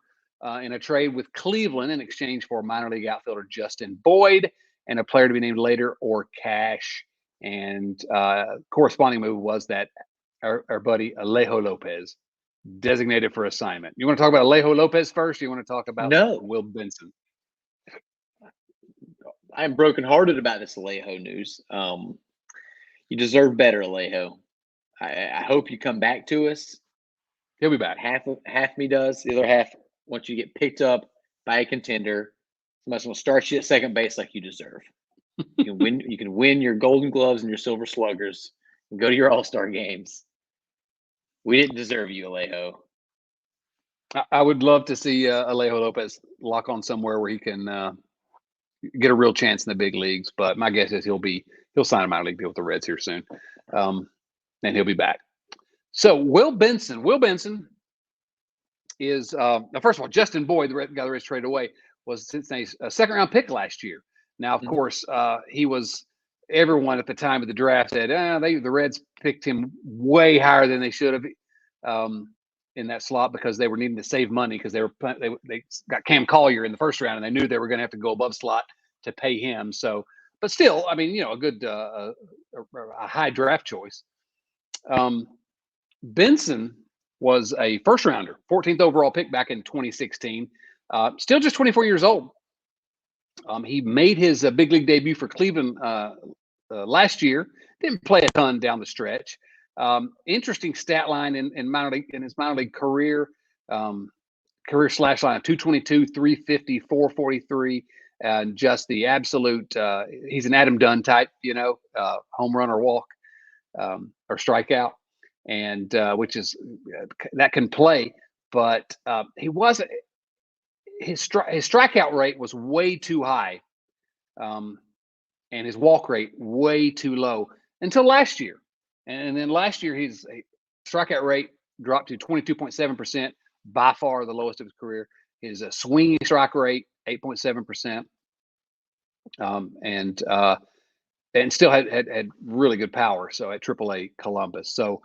in a trade with Cleveland in exchange for minor league outfielder Justin Boyd and a player to be named later or cash. And corresponding move was that our buddy Alejo Lopez designated for assignment. You want to talk about Alejo Lopez first, or you want to talk about Will Benson? I'm brokenhearted about this Alejo news. You deserve better, Alejo. I hope you come back to us. He'll be back. Half me does. The other half, once you get picked up by a contender, somebody's going to start you at second base like you deserve. You can win. You can win your Golden Gloves and your Silver Sluggers and go to your All-Star games. We didn't deserve you, Alejo. I would love to see Alejo Lopez lock on somewhere where he can get a real chance in the big leagues. But my guess is he'll sign a minor league deal with the Reds here soon, and he'll be back. So Will Benson is first of all, Justin Boyd, the guy the Reds traded away, was Cincinnati's second round pick last year. Now, of course, he was everyone at the time of the draft said, the Reds picked him way higher than they should have in that slot because they were needing to save money because they got Cam Collier in the first round and they knew they were going to have to go above slot to pay him. So, but still, I mean, a good a high draft choice. Benson was a first rounder, 14th overall pick back in 2016. Still just 24 years old. He made his big league debut for Cleveland last year. Didn't play a ton down the stretch. Interesting stat line in his minor league career. Career slash line of 222, 350, 443, and just the absolute. He's an Adam Dunn type, home run or walk or strikeout, and which is that can play. But he wasn't. His strikeout rate was way too high, and his walk rate way too low until last year. And then last year, his strikeout rate dropped to 22.7%, by far the lowest of his career. His swinging strike rate 8.7%, and still had really good power. So at AAA Columbus, so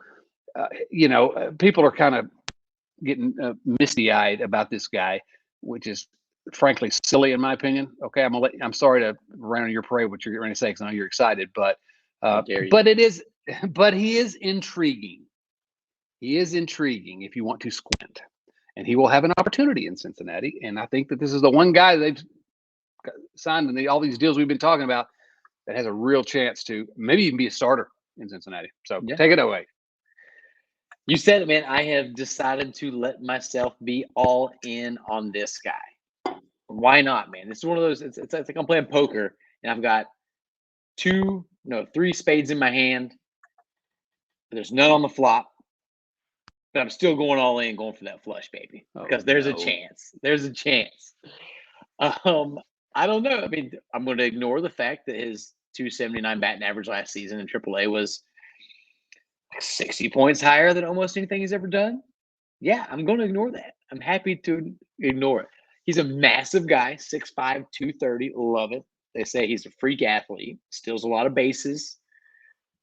people are kind of getting misty-eyed about this guy, which is frankly silly in my opinion. Okay, I'm sorry to rain on your parade what you're going to say because I know you're excited, but he is intriguing. He is intriguing if you want to squint, and he will have an opportunity in Cincinnati. And I think that this is the one guy they've signed in all these deals we've been talking about that has a real chance to maybe even be a starter in Cincinnati. So Take it away. You said it, man. I have decided to let myself be all in on this guy. Why not, man? This is one of those. It's like I'm playing poker, and I've got 3 spades in my hand. There's none on the flop, but I'm still going all in, going for that flush, baby, because there's a chance. There's a chance. I don't know. I mean, I'm going to ignore the fact that his 279 batting average last season in AAA was 60 points higher than almost anything he's ever done. Yeah, I'm going to ignore that. I'm happy to ignore it. He's a massive guy, 6'5", 230. Love it. They say he's a freak athlete, steals a lot of bases.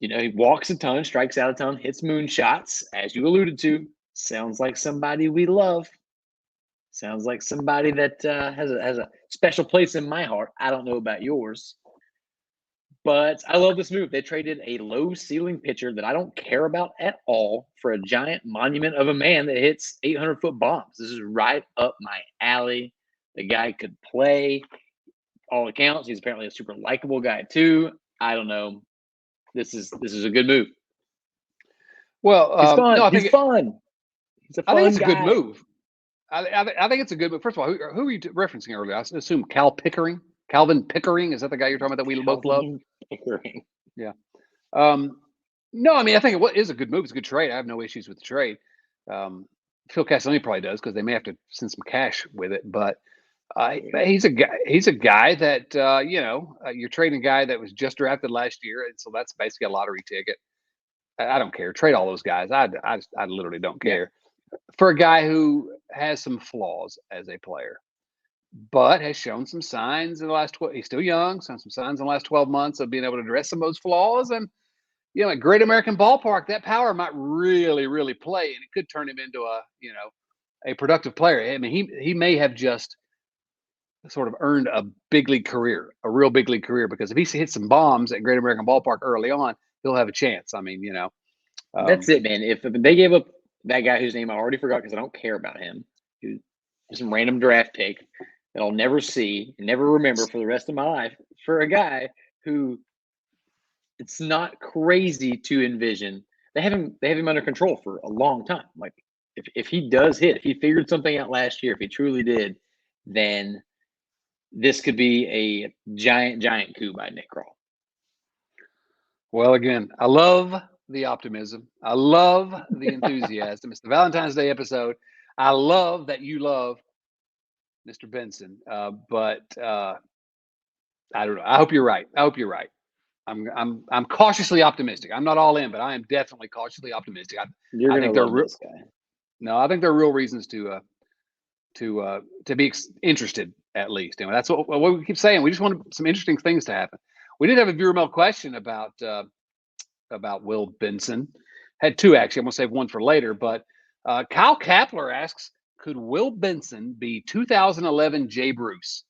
He walks a ton, strikes out a ton, hits moonshots, as you alluded to. Sounds like somebody we love. Sounds like somebody that has a special place in my heart. I don't know about yours. But I love this move. They traded a low-ceiling pitcher that I don't care about at all for a giant monument of a man that hits 800-foot bombs. This is right up my alley. The guy could play. All accounts, he's apparently a super likable guy too. I don't know. This is a good move. Well, he's fun. No, He's fun. He's a fun guy. I think it's a good move. I think it's a good move. First of all, who are you referencing earlier? I assume Calvin Pickering. Is that the guy you're talking about that we both love? Pickering. Yeah. No, I mean, I think it is a good move. It's a good trade. I have no issues with the trade. Phil Castellini probably does because they may have to send some cash with it. But he's a guy that you're trading a guy that was just drafted last year, and so that's basically a lottery ticket. I don't care. Trade all those guys. I literally don't care. For a guy who has some flaws as a player, but has shown some signs in the last 12. He's still young. Shown some signs in the last 12 months of being able to address some of those flaws. And at Great American Ballpark, that power might really, really play, and it could turn him into a productive player. I mean, he may have just sort of earned a big league career, a real big league career, because if he hits some bombs at Great American Ballpark early on, he'll have a chance. I mean, that's it, man. If they gave up that guy whose name I already forgot because I don't care about him, who's some random draft pick that I'll never see and never remember for the rest of my life, for a guy who it's not crazy to envision. They have him under control for a long time. Like if he does hit, if he figured something out last year, if he truly did, then this could be a giant coup by Nick Kroll. Well, again, I love the optimism. I love the enthusiasm. It's the Valentine's Day episode. I love that you love Mr. Benson. But I don't know. I hope you're right. I'm cautiously optimistic. I'm not all in, but I am definitely cautiously optimistic. I think there are this guy. No, I think there are real reasons to be interested, at least. And that's what we keep saying. We just want some interesting things to happen. We did have a viewer mail question about Will Benson. Had two actually. I'm gonna save one for later. But Kyle Kapler asks, could Will Benson be 2011 Jay Bruce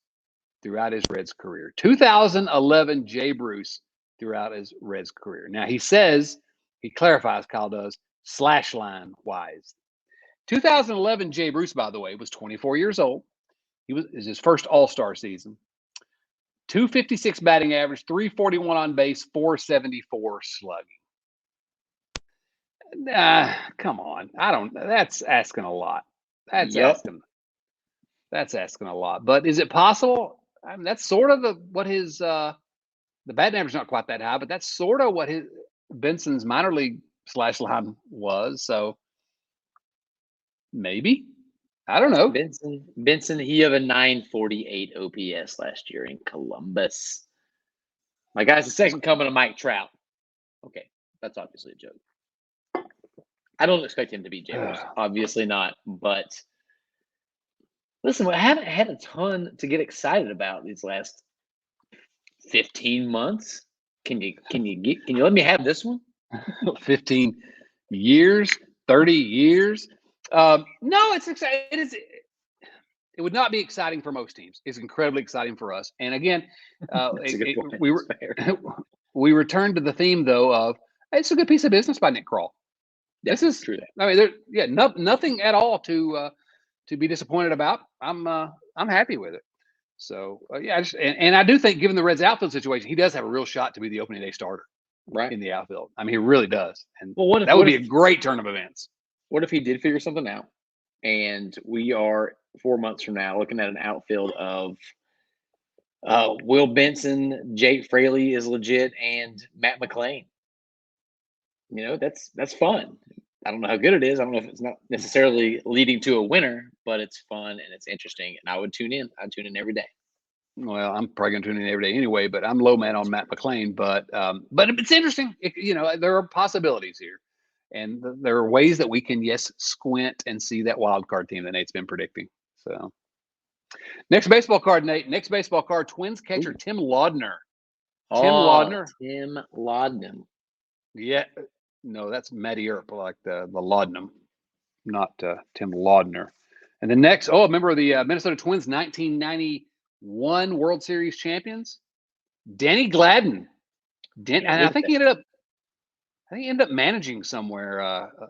throughout his Reds career? 2011 Jay Bruce throughout his Reds career. Now he says, he clarifies, Kyle does, slash line wise. 2011 Jay Bruce, by the way, was 24 years old. Is his first All-Star season. 256 batting average, 341 on base, 474 slugging. Come on. That's asking a lot. That's asking a lot. But is it possible? I mean, that's sort of what his the batting average is not quite that high, but that's sort of what his Benson's minor league slash line was. So maybe. I don't know. Benson, he had a 948 OPS last year in Columbus. My guy's the second coming of Mike Trout. Okay, that's obviously a joke. I don't expect him to be Jay Bruce. Obviously not. But listen, I haven't had a ton to get excited about these last 15 months. Can you let me have this one? 15 years, 30 years. No, it's exciting. It would not be exciting for most teams. It's incredibly exciting for us. And again, we returned to the theme though of it's a good piece of business by Nick Kroll. This is true. I mean, nothing at all to be disappointed about. I'm happy with it. So and I do think, given the Reds' outfield situation, he does have a real shot to be the opening day starter, right, in the outfield. I mean, he really does. And that would be a great turn of events. What if he did figure something out, and we are 4 months from now looking at an outfield of Will Benson, Jake Fraley is legit, and Matt McClain? You know, that's fun. I don't know how good it is. I don't know if it's not necessarily leading to a winner, but it's fun and it's interesting. And I would tune in. I'd tune in every day. Well, I'm probably going to tune in every day anyway, but I'm low man on Matt McClain. But it's interesting. There are possibilities here. And there are ways that we can, squint and see that wild card team that Nate's been predicting. So, next baseball card, Nate. Next baseball card, Twins catcher Tim Laudner. Tim Laudner. Yeah. No, that's Matty Earp, like the laudanum, not Tim Laudner. And the next, a member of the Minnesota Twins 1991 World Series champions, Danny Gladden. And I think he ended up managing somewhere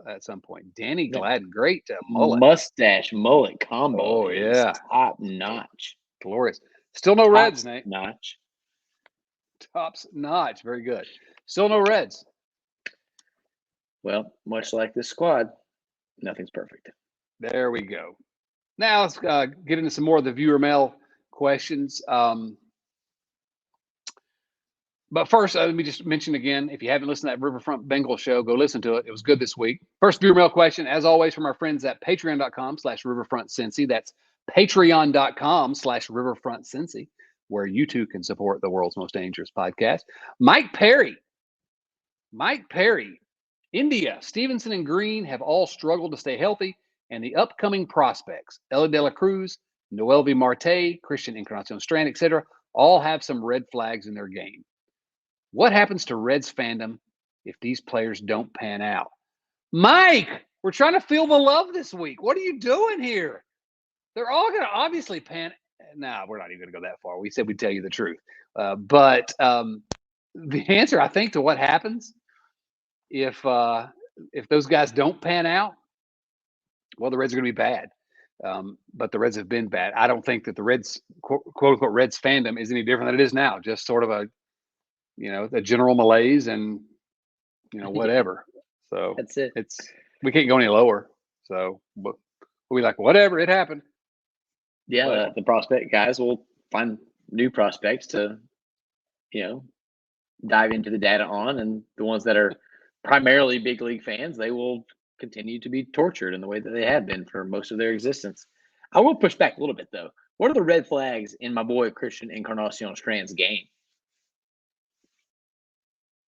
at some point. Danny Gladden, great mullet. Mustache mullet combo. Oh, yeah. Top notch. Glorious. Still no Reds, Nate. Tops notch. Very good. Still no Reds. Well, much like this squad, nothing's perfect. There we go. Now let's get into some more of the viewer mail questions. But first, let me just mention again, if you haven't listened to that Riverfront Bengal show, go listen to it. It was good this week. First viewer mail question, as always, from our friends at patreon.com/riverfrontcincy. That's patreon.com/riverfrontcincy, where you too can support the world's most dangerous podcast. Mike Perry. India, Stevenson, and Green have all struggled to stay healthy, and the upcoming prospects, Ellie De La Cruz, Noelvi Marte, Christian Encarnacion Strand, etc., all have some red flags in their game. What happens to Reds fandom if these players don't pan out? Mike, we're trying to feel the love this week. What are you doing here? They're all going to obviously pan. No, we're not even going to go that far. We said we'd tell you the truth. But the answer, I think, to what happens if those guys don't pan out, well, the Reds are going to be bad. But the Reds have been bad. I don't think that the Reds, quote unquote, Reds fandom is any different than it is now. Just sort of a general malaise and, whatever. So that's it. We can't go any lower. So we'll be like, whatever, it happened. Yeah, the prospect guys will find new prospects to, dive into the data on, and the ones that are primarily big league fans, they will continue to be tortured in the way that they have been for most of their existence. I will push back a little bit, though. What are the red flags in my boy Christian Encarnacion Strand's game?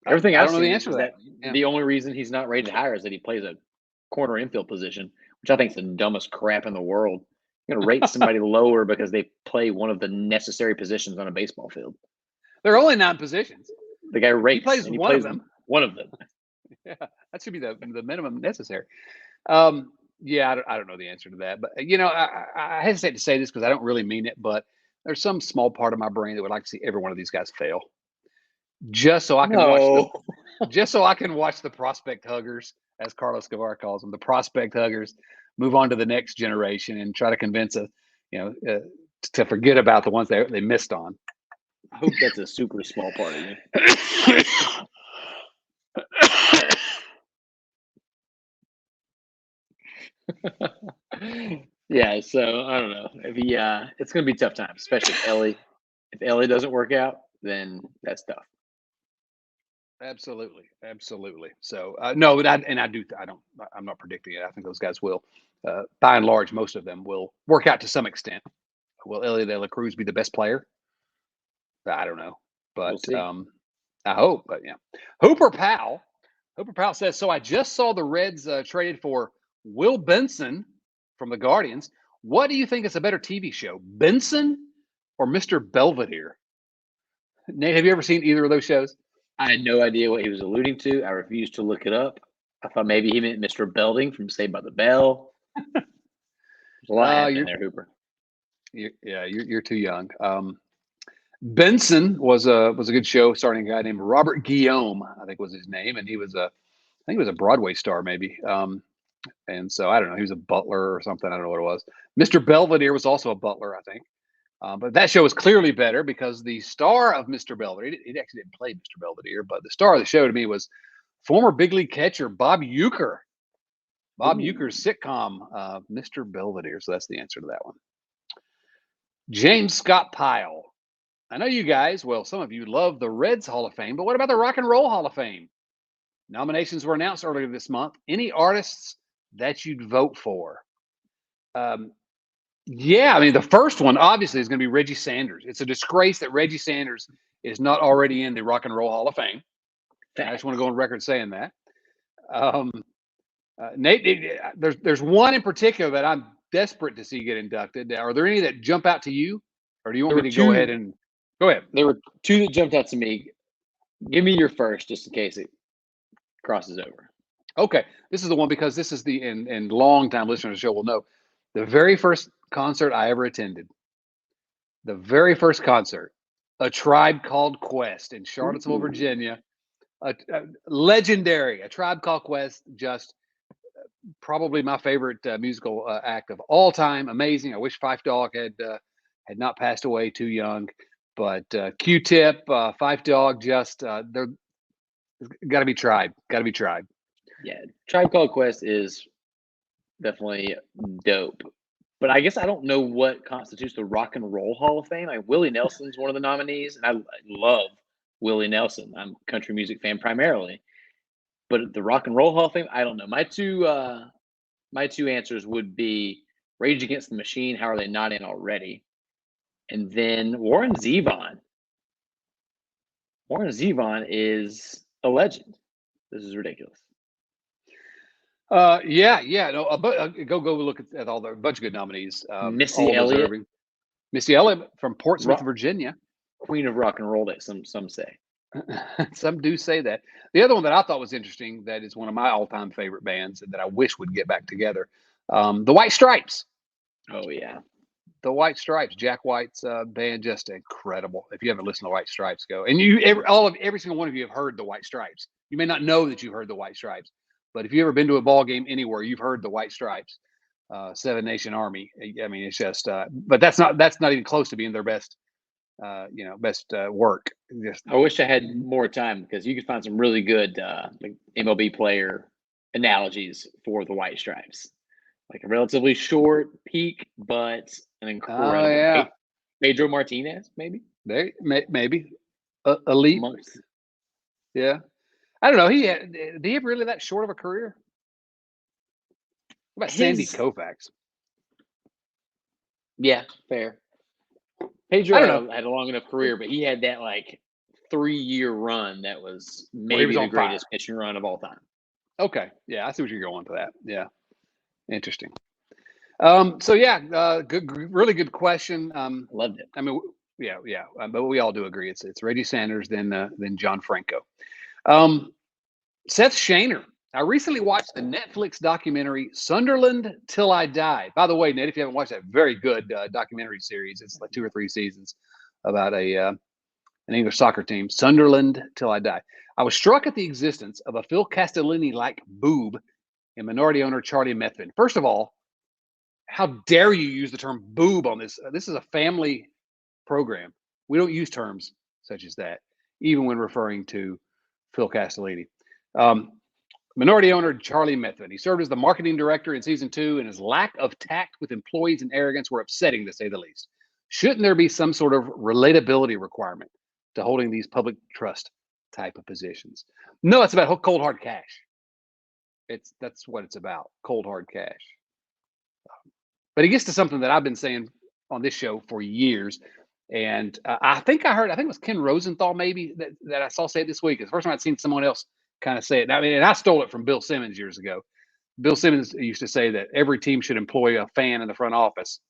Everything I don't know the answer to that. The only reason he's not rated higher is that he plays a corner infield position, which I think is the dumbest crap in the world. You're going to rate somebody lower because they play one of the necessary positions on a baseball field. There are only 9 positions. The guy rakes. He plays and one of them. One of them. Yeah, that should be the minimum necessary. Yeah, I don't know the answer to that, but I hesitate to say this because I don't really mean it, but there's some small part of my brain that would like to see every one of these guys fail, just so I can watch the prospect huggers, as Carlos Guevara calls them, the prospect huggers, move on to the next generation and try to convince to forget about the ones they missed on. I hope that's a super small part of you. Yeah, so I don't know if he. It's going to be tough times, especially if Ellie. If Ellie doesn't work out, then that's tough. Absolutely. So no, but I'm not predicting it. I think those guys will, by and large, most of them will work out to some extent. Will Elliot De La Cruz be the best player? I don't know, but I hope. But yeah, Hooper Powell says, so I just saw the Reds traded for Will Benson from the Guardians. What do you think is a better TV show, Benson or Mr. Belvedere? Nate, have you ever seen either of those shows? I had no idea what he was alluding to. I refused to look it up. I thought maybe he meant Mr. Belding from Saved by the Bell. There's a lot happening there, Hooper. You're too young. Benson was a good show starring a guy named Robert Guillaume, I think was his name, and I think he was a Broadway star maybe. And so I don't know, he was a butler or something. I don't know what it was. Mr. Belvedere was also a butler, I think. But that show was clearly better because the star of Mr. Belvedere, he actually didn't play Mr. Belvedere, but the star of the show to me was former big league catcher Bob Uecker. Bob Uecker's sitcom, Mr. Belvedere. So that's the answer to that one. James Scott Pyle. I know you guys, well, some of you love the Reds Hall of Fame, but what about the Rock and Roll Hall of Fame? Nominations were announced earlier this month. Any artists that you'd vote for? Yeah, I mean, the first one obviously is going to be Reggie Sanders. It's a disgrace that Reggie Sanders is not already in the Rock and Roll Hall of Fame. I just want to go on record saying that. Nate, there's one in particular that I'm desperate to see get inducted. Are there any that jump out to you, or do you want me to go ahead and go ahead? There were 2 that jumped out to me. Give me your first, just in case it crosses over. Okay, this is the one because this is and long-time listeners of the show will know the very first concert I ever attended. The very first concert, A Tribe Called Quest in Charlottesville, Virginia. Legendary, A Tribe Called Quest, just probably my favorite musical act of all time. Amazing. I wish Fife Dog had not passed away too young, but Q-Tip, Fife Dog, just they're got to be Tribe. Yeah, Tribe Called Quest is definitely dope. But I guess I don't know what constitutes the Rock and Roll Hall of Fame. Willie Nelson's one of the nominees, and I love Willie Nelson. I'm a country music fan primarily. But the Rock and Roll Hall of Fame, I don't know. My two answers would be Rage Against the Machine. How are they not in already? And then Warren Zevon. Warren Zevon is a legend. This is ridiculous. No, go look at all the bunch of good nominees. Missy Elliott. Missy Elliott from Portsmouth, Virginia. Queen of rock and roll, that some say. Some do say that. The other one that I thought was interesting, that is one of my all-time favorite bands that I wish would get back together, the White Stripes. Oh yeah, the White Stripes. Jack White's band, just incredible. If you haven't listened to White Stripes, go. And every single one of you have heard the White Stripes. You may not know that you've heard the White Stripes, but if you've ever been to a ball game anywhere, you've heard the White Stripes. Seven Nation Army. I mean, it's just. But that's not even close to being their best. Best work. I wish I had more time because you could find some really good MLB player analogies for the White Stripes. Like a relatively short peak, but an incredible. Oh, yeah. Pedro Martinez, maybe. Maybe elite. Months. Yeah, I don't know. Did he have really that short of a career? What about Sandy Koufax? Yeah, fair. Pedro had a long enough career, but he had that 3-year run that was maybe the greatest pitching run of all time. Okay, yeah, I see what you're going to that. Yeah, interesting. Good, really good question. Loved it. I mean, yeah. But we all do agree it's Reggie Sanders, then John Franco. Seth Shaner. I recently watched the Netflix documentary Sunderland Till I Die. By the way, Ned, if you haven't watched that, very good documentary series. It's like 2 or 3 seasons about an English soccer team, Sunderland Till I Die. I was struck at the existence of a Phil Castellini-like boob in Minority Owner Charlie Methvin. First of all, how dare you use the term boob on this? This is a family program. We don't use terms such as that, even when referring to Phil Castellini. Minority owner Charlie Methvin. He served as the marketing director in season 2, and his lack of tact with employees and arrogance were upsetting, to say the least. Shouldn't there be some sort of relatability requirement to holding these public trust type of positions? No, it's about cold hard cash. That's what it's about, cold hard cash. But he gets to something that I've been saying on this show for years, and I think it was Ken Rosenthal maybe that I saw say it this week. It's the first time I'd seen someone else kind of say it. I mean, and I stole it from Bill Simmons years ago. Bill Simmons used to say that every team should employ a fan in the front office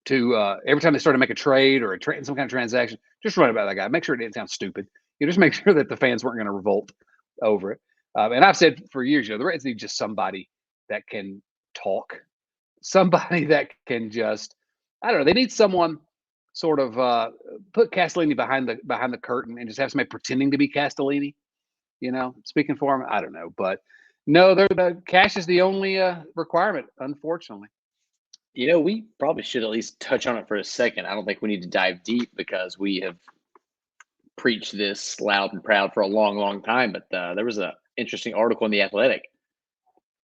to every time they start to make a trade or some kind of transaction, just run it by that guy. Make sure it didn't sound stupid. You just make sure that the fans weren't going to revolt over it. And I've said for years, the Reds need just somebody that can talk, somebody that can just, I don't know. They need someone sort of put Castellini behind the curtain and just have somebody pretending to be Castellini. Speaking for him, I don't know, but no, the cash is the only requirement, unfortunately. We probably should at least touch on it for a second. I don't think we need to dive deep because we have preached this loud and proud for a long, long time. But there was an interesting article in The Athletic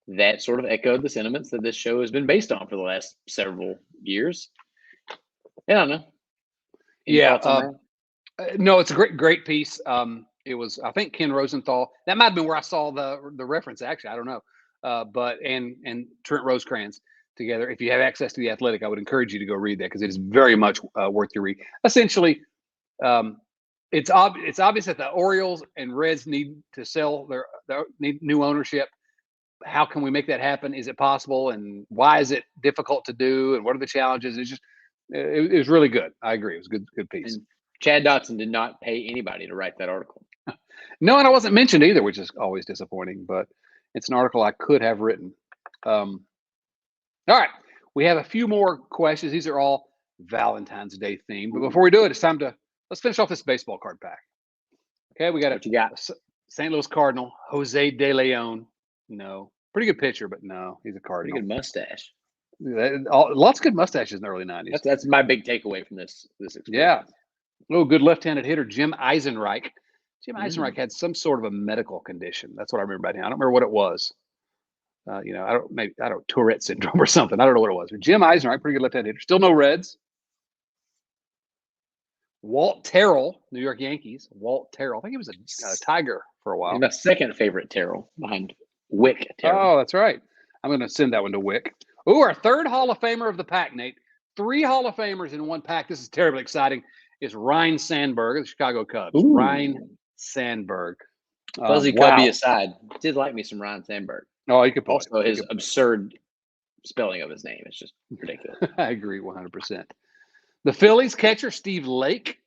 that sort of echoed the sentiments that this show has been based on for the last several years. I don't know. Any thoughts on that? No, it's a great piece. It was, I think, Ken Rosenthal. That might have been where I saw the reference. Actually, I don't know. But Trent Rosecrans together. If you have access to The Athletic, I would encourage you to go read that because it is very much worth your read. Essentially, it's obvious that the Orioles and Reds need to sell need new ownership. How can we make that happen? Is it possible? And why is it difficult to do? And what are the challenges? It's just it was really good. I agree. It was a good piece. And Chad Dotson did not pay anybody to write that article. No, and I wasn't mentioned either, which is always disappointing, but it's an article I could have written. All right. We have a few more questions. These are all Valentine's Day themed. But before we do it, it's time let's finish off this baseball card pack. Okay, we got What you got? St. Louis Cardinal, Jose De Leon. No. Pretty good pitcher, but no, he's a Cardinal. Pretty good mustache. Lots of good mustaches in the early 90s. That's my big takeaway from this experience. Yeah. Oh, good left-handed hitter, Jim Eisenreich. Jim Eisenreich had some sort of a medical condition. That's what I remember about him. I don't remember what it was. Tourette syndrome or something. I don't know what it was. But Jim Eisenreich, pretty good left-handed hitter. Still no Reds. Walt Terrell, New York Yankees. Walt Terrell. I think he was a Tiger for a while. My second favorite Terrell behind Wick Terrell. Oh, that's right. I'm going to send that one to Wick. Oh, our third Hall of Famer of the pack, Nate. 3 Hall of Famers in one pack. This is terribly exciting. Is Ryne Sandberg of the Chicago Cubs. Ooh. Ryne Sandberg. Fuzzy Cubby aside, did like me some Ryne Sandberg. Oh, you could also his absurd spelling of his name. It's just ridiculous. I agree 100%. The Phillies catcher, Steve Lake.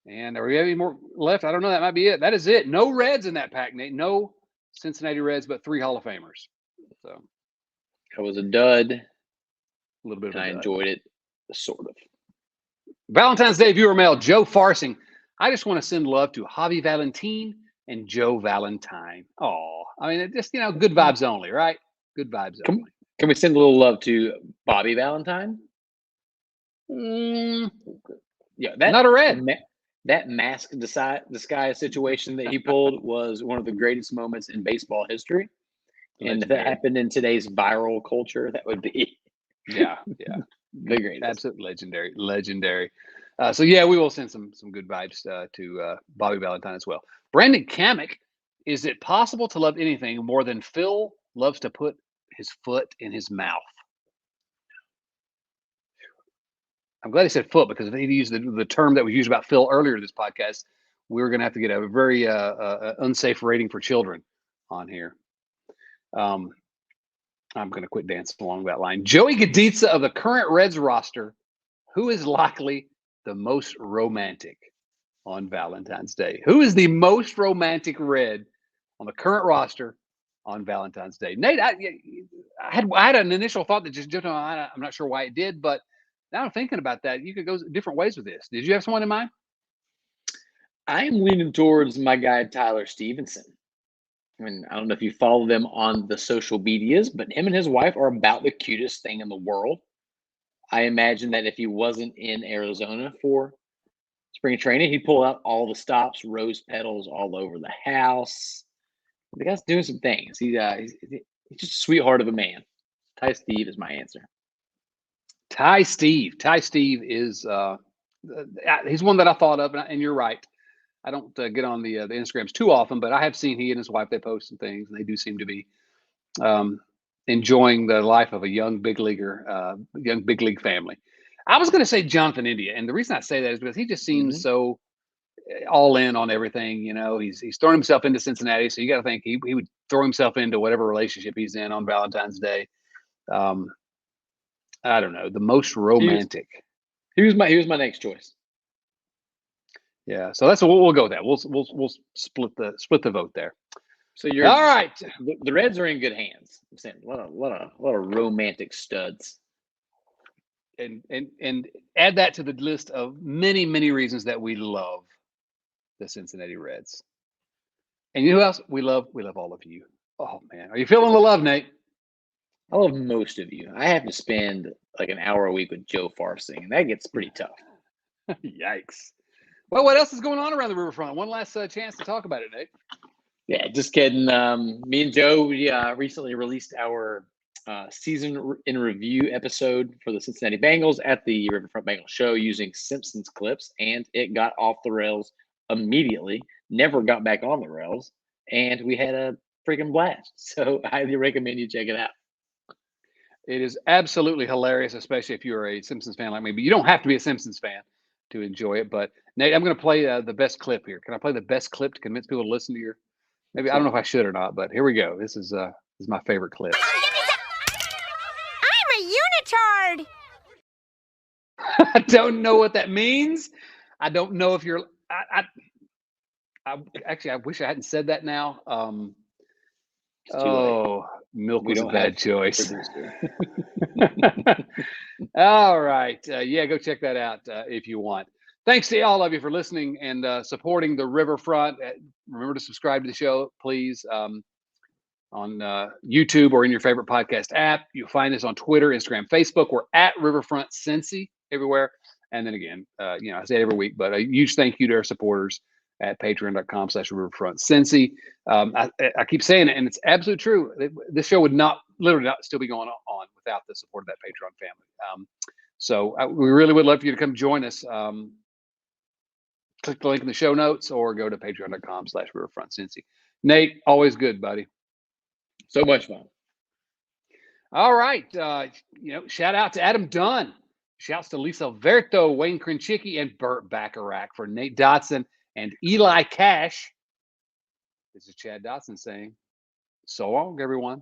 And are we have any more left? I don't know. That might be it. That is it. No Reds in that pack, Nate. No Cincinnati Reds, but 3 Hall of Famers. So it was a dud. A little bit of a dud. I enjoyed it, sort of. Valentine's Day viewer mail, Joe Farsing. I just want to send love to Javy Valentine and Joe Valentine. Oh, I mean, it just, good vibes only, right? Good vibes only. Can we send a little love to Bobby Valentine? Yeah, not a Red. That mask disguise situation that he pulled was one of the greatest moments in baseball history. And if that happened in today's viral culture, that would be the greatest. Absolutely legendary. So yeah, we will send some good vibes to Bobby Valentine as well. Brandon Kamek, is it possible to love anything more than Phil loves to put his foot in his mouth? I'm glad he said foot, because if he used the term that was used about Phil earlier in this podcast, we were going to have to get a very unsafe rating for children on here. I'm going to quit dancing along that line. Joey Gaditza of the current Reds roster, who is likely the most romantic on Valentine's Day? Who is the most romantic Red on the current roster on Valentine's Day? Nate, I had an initial thought that just jumped on my mind. I'm not sure why it did, but now I'm thinking about that. You could go different ways with this. Did you have someone in mind? I am leaning towards my guy Tyler Stevenson. I mean, I don't know if you follow them on the social medias, but him and his wife are about the cutest thing in the world. I imagine that if he wasn't in Arizona for spring training, he'd pull out all the stops, rose petals all over the house. The guy's doing some things. He's just a sweetheart of a man. Ty Steve is my answer. Ty Steve. Ty Steve is he's one that I thought of, and you're right. I don't get on the Instagrams too often, but I have seen he and his wife, they post some things, and they do seem to be enjoying the life of a young big leaguer, young big league family. I was going to say Jonathan India, and the reason I say that is because he just seems so all in on everything. You know, he's thrown himself into Cincinnati, so you got to think he would throw himself into whatever relationship he's in on Valentine's Day. I don't know, the most romantic. He was my next choice. Yeah, so that's what we'll go with that. We'll split the vote there. So you're all right. The Reds are in good hands. I'm saying what a romantic studs. And add that to the list of many reasons that we love the Cincinnati Reds. And you know who else we love? We love all of you. Oh man, are you feeling the love, Nate? I love most of you. I have to spend like an hour a week with Joe Farsing, and that gets pretty tough. Yikes. Well, what else is going on around the riverfront? One last chance to talk about it, Nate. Yeah, just kidding. Me and Joe, we recently released our season in review episode for the Cincinnati Bengals at the Riverfront Bengals show using Simpsons clips, and it got off the rails immediately, never got back on the rails, and we had a freaking blast. So I highly recommend you check it out. It is absolutely hilarious, especially if you're a Simpsons fan like me, but you don't have to be a Simpsons fan to enjoy it. But Nate, I'm going to play the best clip here. Can I play the best clip to convince people to listen to your? Maybe I don't know if I should or not, but here we go. This is my favorite clip. I'm a unitard. I don't know what that means. I don't know if you're. Actually, I wish I hadn't said that now. Milk was a bad choice. All right. Yeah, go check that out if you want. Thanks to all of you for listening and supporting the Riverfront. Remember to subscribe to the show, please, on YouTube or in your favorite podcast app. You'll find us on Twitter, Instagram, Facebook. We're at Riverfront Cincy everywhere. And then again, I say it every week, but a huge thank you to our supporters at patreon.com/Riverfront Cincy. I keep saying it, and it's absolutely true. This show would literally not still be going on without the support of that Patreon family. So we really would love for you to come join us. Click the link in the show notes or go to patreon.com/Riverfront Cincy. Nate, always good, buddy. So much fun. All right. Shout out to Adam Dunn. Shouts to Lisa Verto, Wayne Krinchicki, and Burt Bacharach. For Nate Dotson and Eli Cash, this is Chad Dotson saying, so long, everyone.